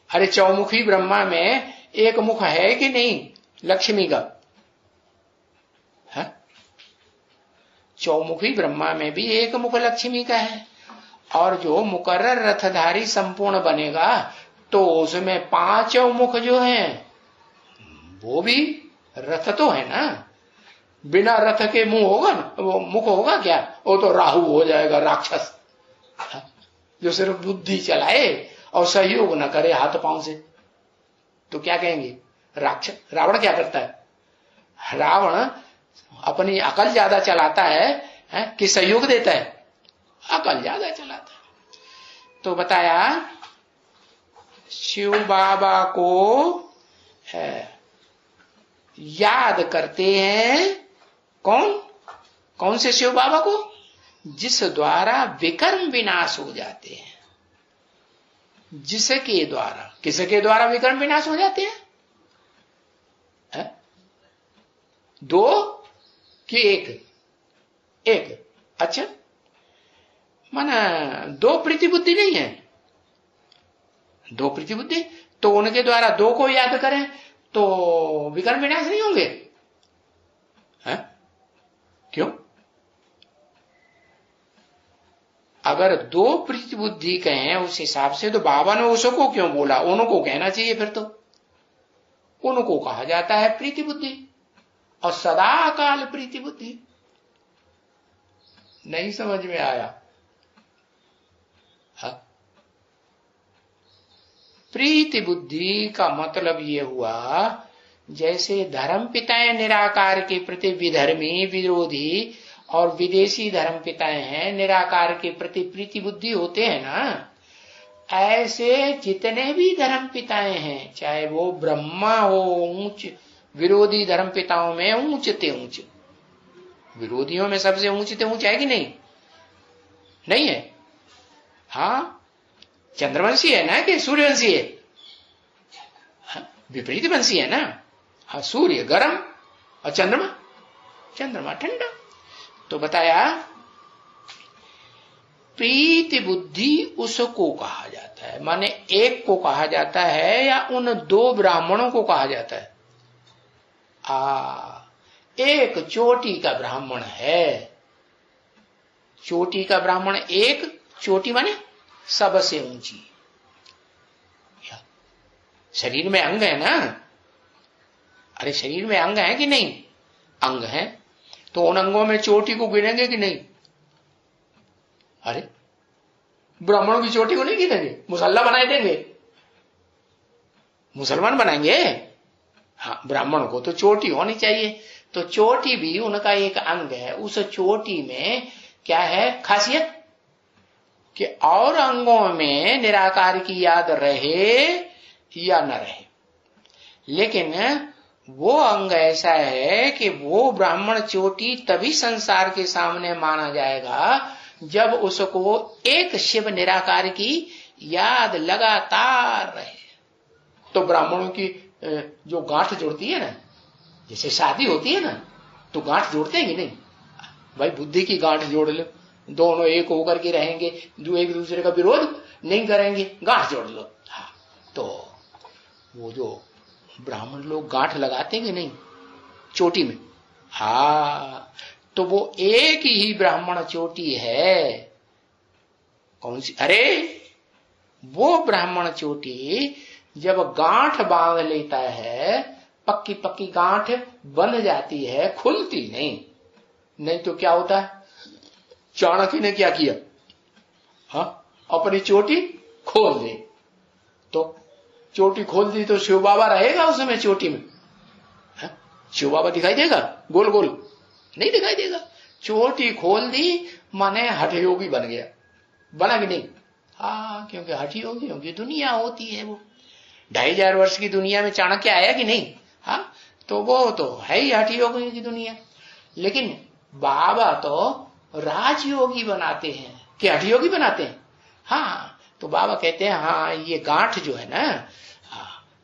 अरे चौमुखी ब्रह्मा में एक मुख है कि नहीं लक्ष्मी का? है? चौमुखी ब्रह्मा में भी एक मुख लक्ष्मी का है, और जो मुकर्रर रथधारी संपूर्ण बनेगा तो उसमें 5 मुख जो हैं वो भी रथ तो है ना। बिना रथ के मुंह होगा ना, वो मुख होगा क्या? वो तो राहु हो जाएगा, राक्षस जो सिर्फ बुद्धि चलाए और सहयोग न करे हाथ पांव से, तो क्या कहेंगे? राक्षस। रावण क्या करता है? रावण अपनी अकल ज्यादा चलाता है कि सहयोग देता है? अकल ज्यादा चलाता है। तो बताया शिव बाबा को याद करते हैं। कौन से शिव बाबा को? जिस द्वारा विकर्म विनाश हो जाते हैं। जिसके द्वारा, किसके द्वारा विकर्म विनाश हो जाते हैं? 2 कि 1? अच्छा, माना 2 प्रतिबुद्धि नहीं है, 2 प्रतिबुद्धि, तो उनके द्वारा 2 को याद करें तो विकर्म विनाश नहीं होंगे? है? क्यों? अगर 2 प्रतिबुद्धि कहें उस हिसाब से, तो बाबा ने उसको क्यों बोला? उनको कहना चाहिए फिर तो। उनको कहा जाता है प्रीति बुद्धि, और सदा काल प्रीति बुद्धि। नहीं समझ में आया? प्रीति बुद्धि का मतलब ये हुआ, जैसे धर्म पिताएं निराकार के प्रति विधर्मी, विरोधी और विदेशी धर्म पिताएं हैं, निराकार के प्रति प्रीति बुद्धि होते हैं ना, ऐसे जितने भी धर्म पिताएं हैं, चाहे वो ब्रह्मा हो, ऊंच विरोधी धर्म पिताओं में ऊंचते ऊंच, विरोधियों में सबसे ऊंचते ऊंच है कि नहीं? नहीं है? हाँ, चंद्रवंशी है ना कि सूर्यवंशी है? विपरीत वंशी है ना। हाँ, सूर्य गर्म और चंद्रमा ठंडा। तो बताया प्रीति बुद्धि उसको कहा जाता है, माने एक को कहा जाता है या उन 2 ब्राह्मणों को कहा जाता है? एक चोटी का ब्राह्मण है। चोटी का ब्राह्मण एक, चोटी माने सबसे ऊंची। शरीर में अंग है ना? अरे शरीर में अंग है कि नहीं? अंग है, तो उन अंगों में चोटी को गिनेंगे कि नहीं? अरे ब्राह्मणों की चोटी को नहीं गिनेंगे? मुसल्ला बनाए देंगे? मुसलमान बनाएंगे? हाँ, ब्राह्मण को तो चोटी होनी चाहिए। तो चोटी भी उनका एक अंग है। उस चोटी में क्या है खासियत? कि और अंगों में निराकार की याद रहे या न रहे, लेकिन वो अंग ऐसा है कि वो ब्राह्मण चोटी तभी संसार के सामने माना जाएगा जब उसको एक शिव निराकार की याद लगातार रहे। तो ब्राह्मणों की जो गांठ जोड़ती है ना, जैसे शादी होती है ना, तो गांठ जोड़ते हैं कि नहीं? भाई बुद्धि की गांठ जोड़ लो, दोनों एक होकर के रहेंगे, जो एक दूसरे का विरोध नहीं करेंगे, गांठ जोड़ लो। हाँ, तो वो जो ब्राह्मण लोग गांठ लगाते हैं कि नहीं चोटी में? हाँ, तो वो एक ही ब्राह्मण चोटी है। कौन सी? अरे वो ब्राह्मण चोटी जब गांठ बांध लेता है, पक्की पक्की गांठ बन जाती है, खुलती नहीं तो क्या होता है? चाणक्य ने क्या किया? हाँ, अपनी चोटी खोल दी। तो चोटी खोल दी तो शिव बाबा रहेगा उसमें चोटी में? हाँ? शिव बाबा दिखाई देगा गोल गोल? नहीं दिखाई देगा। चोटी खोल दी माने हठ योगी बन गया। बना कि नहीं? हाँ, क्योंकि हठ योगियों की दुनिया होती है। वो 2500 वर्ष की दुनिया में चाणक्य आया कि नहीं? हाँ, तो वो तो है ही हठ योगियों की दुनिया। लेकिन बाबा तो राजयोगी बनाते हैं कि हठ योगी बनाते हैं? हाँ, तो बाबा कहते हैं हाँ, ये गांठ जो है ना,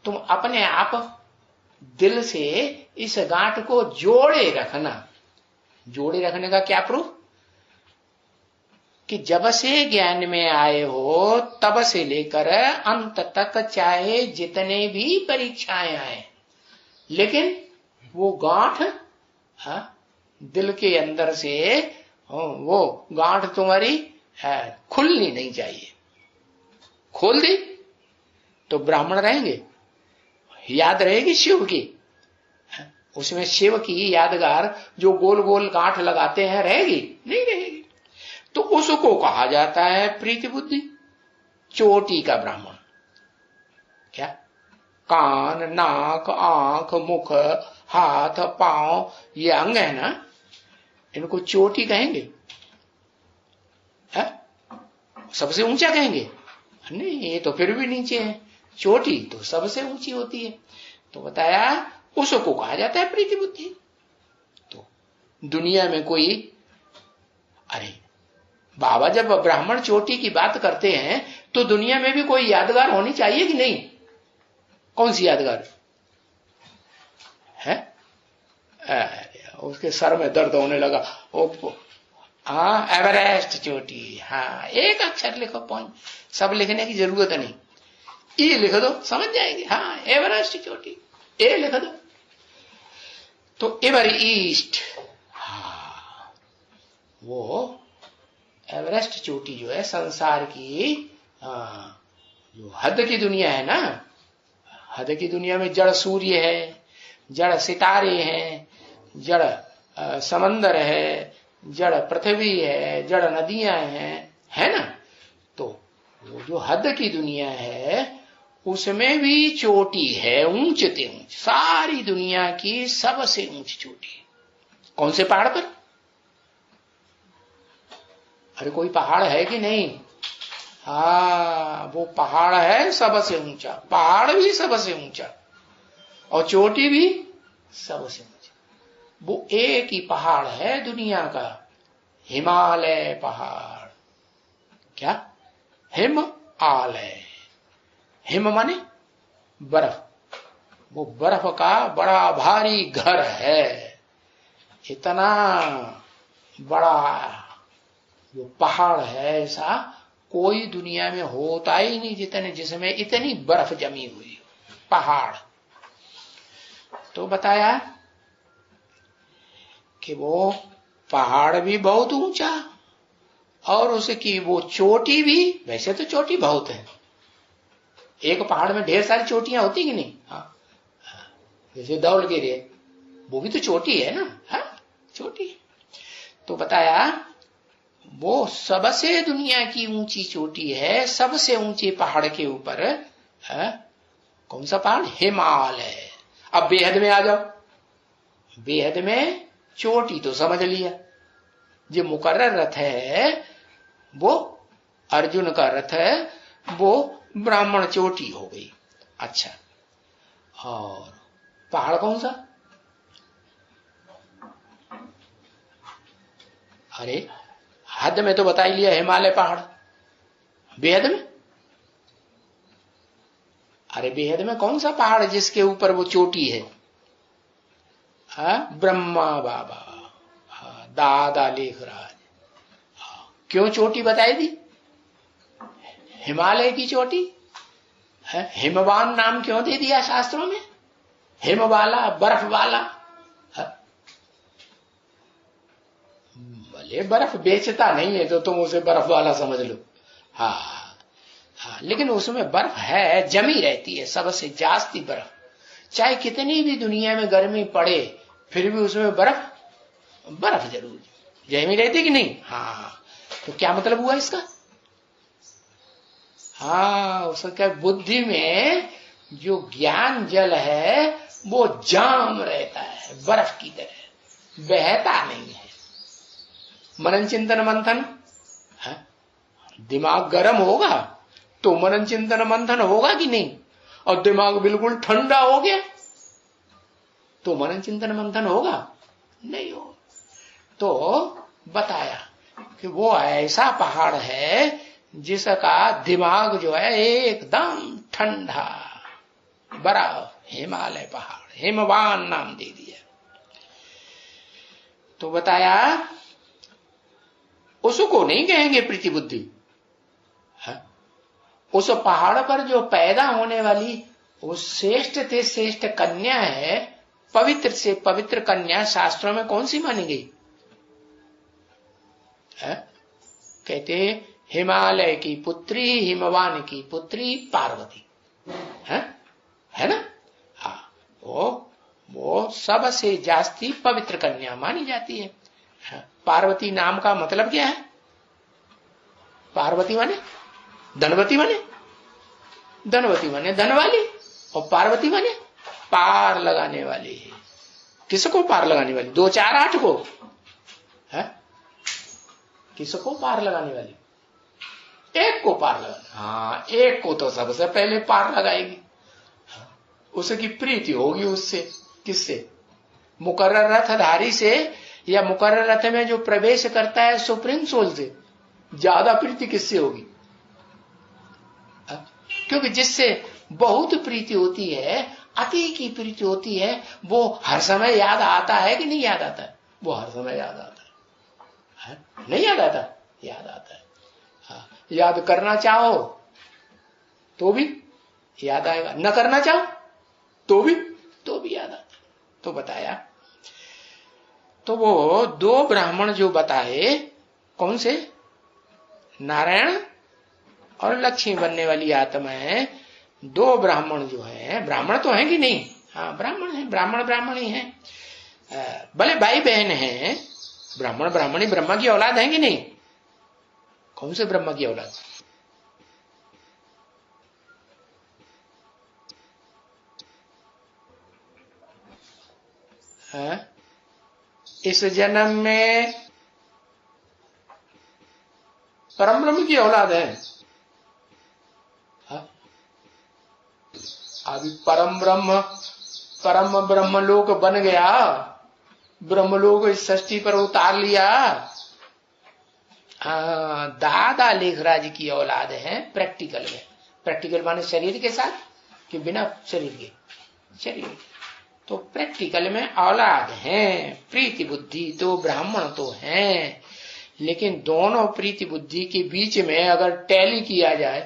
तुम अपने आप दिल से इस गांठ को जोड़े रखना। जोड़े रखने का क्या प्रूफ? कि जब से ज्ञान में आए हो तब से लेकर अंत तक चाहे जितने भी परीक्षाएं आए, लेकिन वो गांठ दिल के अंदर से वो गांठ तुम्हारी खुलनी नहीं चाहिए। खोल दी तो ब्राह्मण रहेंगे, याद रहेगी शिव की। उसमें शिव की यादगार जो गोल गोल गांठ लगाते हैं रहेगी? नहीं रहेगी। तो उसको कहा जाता है प्रीति बुद्धि, चोटी का ब्राह्मण। क्या? कान, नाक, आंख, मुख, हाथ, पांव, ये अंग है ना, इनको चोटी कहेंगे? सबसे ऊंचा कहेंगे? नहीं, ये तो फिर भी नीचे है। चोटी तो सबसे ऊंची होती है। तो बताया उसको कहा जाता है प्रीति बुद्धि। तो दुनिया में कोई, अरे बाबा जब ब्राह्मण चोटी की बात करते हैं तो दुनिया में भी कोई यादगार होनी चाहिए कि नहीं? कौन सी यादगार है? उसके सर में दर्द होने लगा। हाँ, एवरेस्ट चोटी। हाँ, एक अक्षर लिखो, पॉइंट, सब लिखने की जरूरत नहीं, ई लिख दो, समझ जाएंगे। हाँ, एवरेस्ट चोटी, ए लिख दो तो एवर ईस्ट। हाँ, वो एवरेस्ट चोटी जो है संसार की, जो हद की दुनिया है ना, हद की दुनिया में जड़ सूर्य है, जड़ सितारे हैं, जड़ समंदर है, जड़ पृथ्वी है, जड़ नदियां हैं, है ना। तो वो जो हद की दुनिया है उसमें भी चोटी है, ऊंचते ऊंच, सारी दुनिया की सबसे ऊंची चोटी। कौन से पहाड़ पर? अरे कोई पहाड़ है कि नहीं? हाँ, वो पहाड़ है सबसे ऊंचा, पहाड़ भी सबसे ऊंचा और चोटी भी सबसे ऊंची। वो एक ही पहाड़ है दुनिया का, हिमालय पहाड़। क्या? हिमालय। हिम माने बर्फ। वो बर्फ का बड़ा भारी घर है। इतना बड़ा जो पहाड़ है ऐसा कोई दुनिया में होता ही नहीं जितने, जिसमें इतनी बर्फ जमी हुई पहाड़। तो बताया कि वो पहाड़ भी बहुत ऊंचा और उसकी वो चोटी भी, वैसे तो चोटी बहुत है, एक पहाड़ में ढेर सारी चोटियां होती कि नहीं? हाँ, जैसे धौलगिरी है, वो भी तो चोटी है ना। हाँ, चोटी। तो बताया वो सबसे दुनिया की ऊंची चोटी है, सबसे ऊंचे पहाड़ के ऊपर। कौन सा पहाड़? हिमालय। अब बेहद में आ जाओ। बेहद में चोटी तो समझ लिया, जो मुकर्रर रथ है वो अर्जुन का रथ है, वो ब्राह्मण चोटी हो गई। अच्छा, और पहाड़ कौन सा? अरे हद में तो बता ही लिया, हिमालय पहाड़। बेहद में? अरे बेहद में कौन सा पहाड़ जिसके ऊपर वो चोटी है? ब्रह्मा बाबा। दादा लेखराज। क्यों चोटी बताई दी? हिमालय की चोटी। हिमवान नाम क्यों दे दिया शास्त्रों में? हिम वाला, बर्फ वाला। भले बर्फ बेचता नहीं है तो तुम उसे बर्फ वाला समझ लो। हाँ, लेकिन उसमें बर्फ है, जमी रहती है, सबसे जास्ती बर्फ। चाहे कितनी भी दुनिया में गर्मी पड़े फिर भी उसमें बर्फ जरूर जमी रहती कि नहीं? हाँ, तो क्या मतलब हुआ इसका? हाँ, उसका बुद्धि में जो ज्ञान जल है वो जाम रहता है, बर्फ की तरह बहता नहीं है। मनन चिंतन मंथन, दिमाग गर्म होगा तो मनन चिंतन मंथन होगा कि नहीं? और दिमाग बिल्कुल ठंडा हो गया तो मनन चिंतन मंथन होगा? नहीं होगा। तो बताया कि वो ऐसा पहाड़ है जिसका दिमाग जो है एकदम ठंडा, बड़ा हिमालय पहाड़, हिमवान नाम दे दिया। तो बताया उसको नहीं कहेंगे प्रीति बुद्धि। उस पहाड़ पर जो पैदा होने वाली वो श्रेष्ठ से श्रेष्ठ कन्या है, पवित्र से पवित्र कन्या शास्त्रों में कौन सी मानी गई है? कहते हिमालय की पुत्री, हिमवान की पुत्री पार्वती है ना। हाँ, वो सबसे जास्ती पवित्र कन्या मानी जाती है। पार्वती नाम का मतलब क्या है? पार्वती माने धनवती, माने धनवती माने धन वाली, और पार्वती माने पार लगाने वाली। किसको पार लगाने वाली? 2 4 8 को है? किसको पार लगाने वाली? एक को पार लगाना। हाँ, एक को तो सबसे पहले पार लगाएगी, उसकी प्रीति होगी उससे। किससे? मुकर्रर रथधारी से, या मुकर्रर रथ में जो प्रवेश करता है सुप्रीम सोल से ज्यादा प्रीति किससे होगी? क्योंकि जिससे बहुत प्रीति होती है, अति की प्रीति होती है, वो हर समय याद आता है कि नहीं याद आता है? वो हर समय याद आता है, नहीं याद आता? याद आता है। हाँ, याद करना चाहो तो भी याद आएगा, न करना चाहो तो भी याद आता। तो बताया, तो वो 2 ब्राह्मण जो बताए, कौन से? नारायण और लक्ष्मी बनने वाली आत्मा है। 2 ब्राह्मण जो है, ब्राह्मण तो हैं कि नहीं? हाँ, ब्राह्मण है, ब्राह्मण ही हैं, भले भाई बहन हैं। ब्राह्मण ब्राह्मणी ब्रह्मा की औलाद है कि नहीं? कौन से ब्रह्मा की औलाद? है? इस जन्म में परम ब्रह्म की औलाद है। अभी परम ब्रह्म लोक बन गया, ब्रह्मलोक इस षष्ठी पर उतार लिया। दादा लेखराज की औलाद है प्रैक्टिकल में। प्रैक्टिकल माने शरीर के साथ कि बिना शरीर के? शरीर। तो प्रैक्टिकल में औलाद हैं, प्रीति बुद्धि तो ब्राह्मण तो हैं, लेकिन दोनों प्रीति बुद्धि के बीच में अगर टैली किया जाए,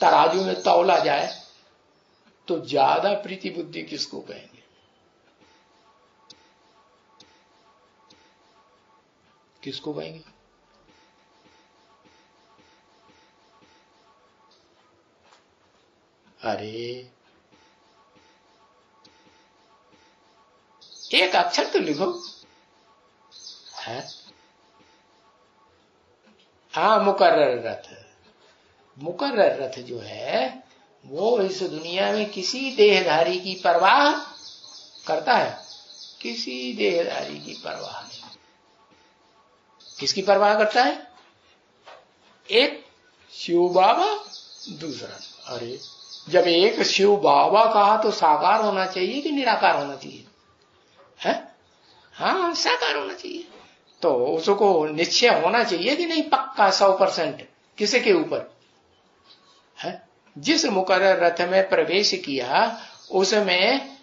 तराजू में तौला जाए, तो ज्यादा प्रीति बुद्धि किसको कहेंगे? किसको कहेंगे? अरे एक अक्षर तो लिखो है। हाँ, मुकर्रर रथ। मुकर्रर रथ जो है वो इस दुनिया में किसी देहधारी की परवाह करता है? किसी देहधारी की परवाह नहीं। किसकी परवाह करता है? एक शिव बाबा, दूसरा। अरे जब एक शिव बाबा कहा तो साकार होना चाहिए कि निराकार होना चाहिए? है? हाँ, साकार होना चाहिए। तो उसको निश्चय होना चाहिए कि नहीं पक्का 100%? किसी के ऊपर है? जिस मुकर्रर रथ में प्रवेश किया उसमें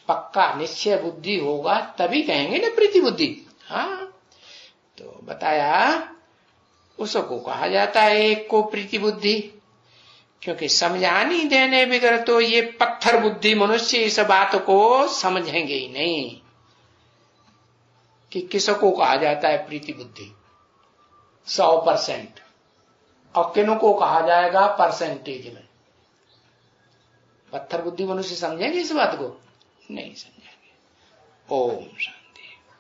पक्का निश्चय बुद्धि होगा, तभी कहेंगे ना प्रीति बुद्धि। हाँ, तो बताया उसको कहा जाता है एक को प्रीति बुद्धि, क्योंकि समझानी देने बिगर तो ये पत्थर बुद्धि मनुष्य इस बात को समझेंगे ही नहीं कि किसको कहा जाता है प्रीति बुद्धि 100%, और किन को कहा जाएगा परसेंटेज में। पत्थर बुद्धि मनुष्य समझेंगे इस बात को? नहीं समझेंगे। ओम शांति।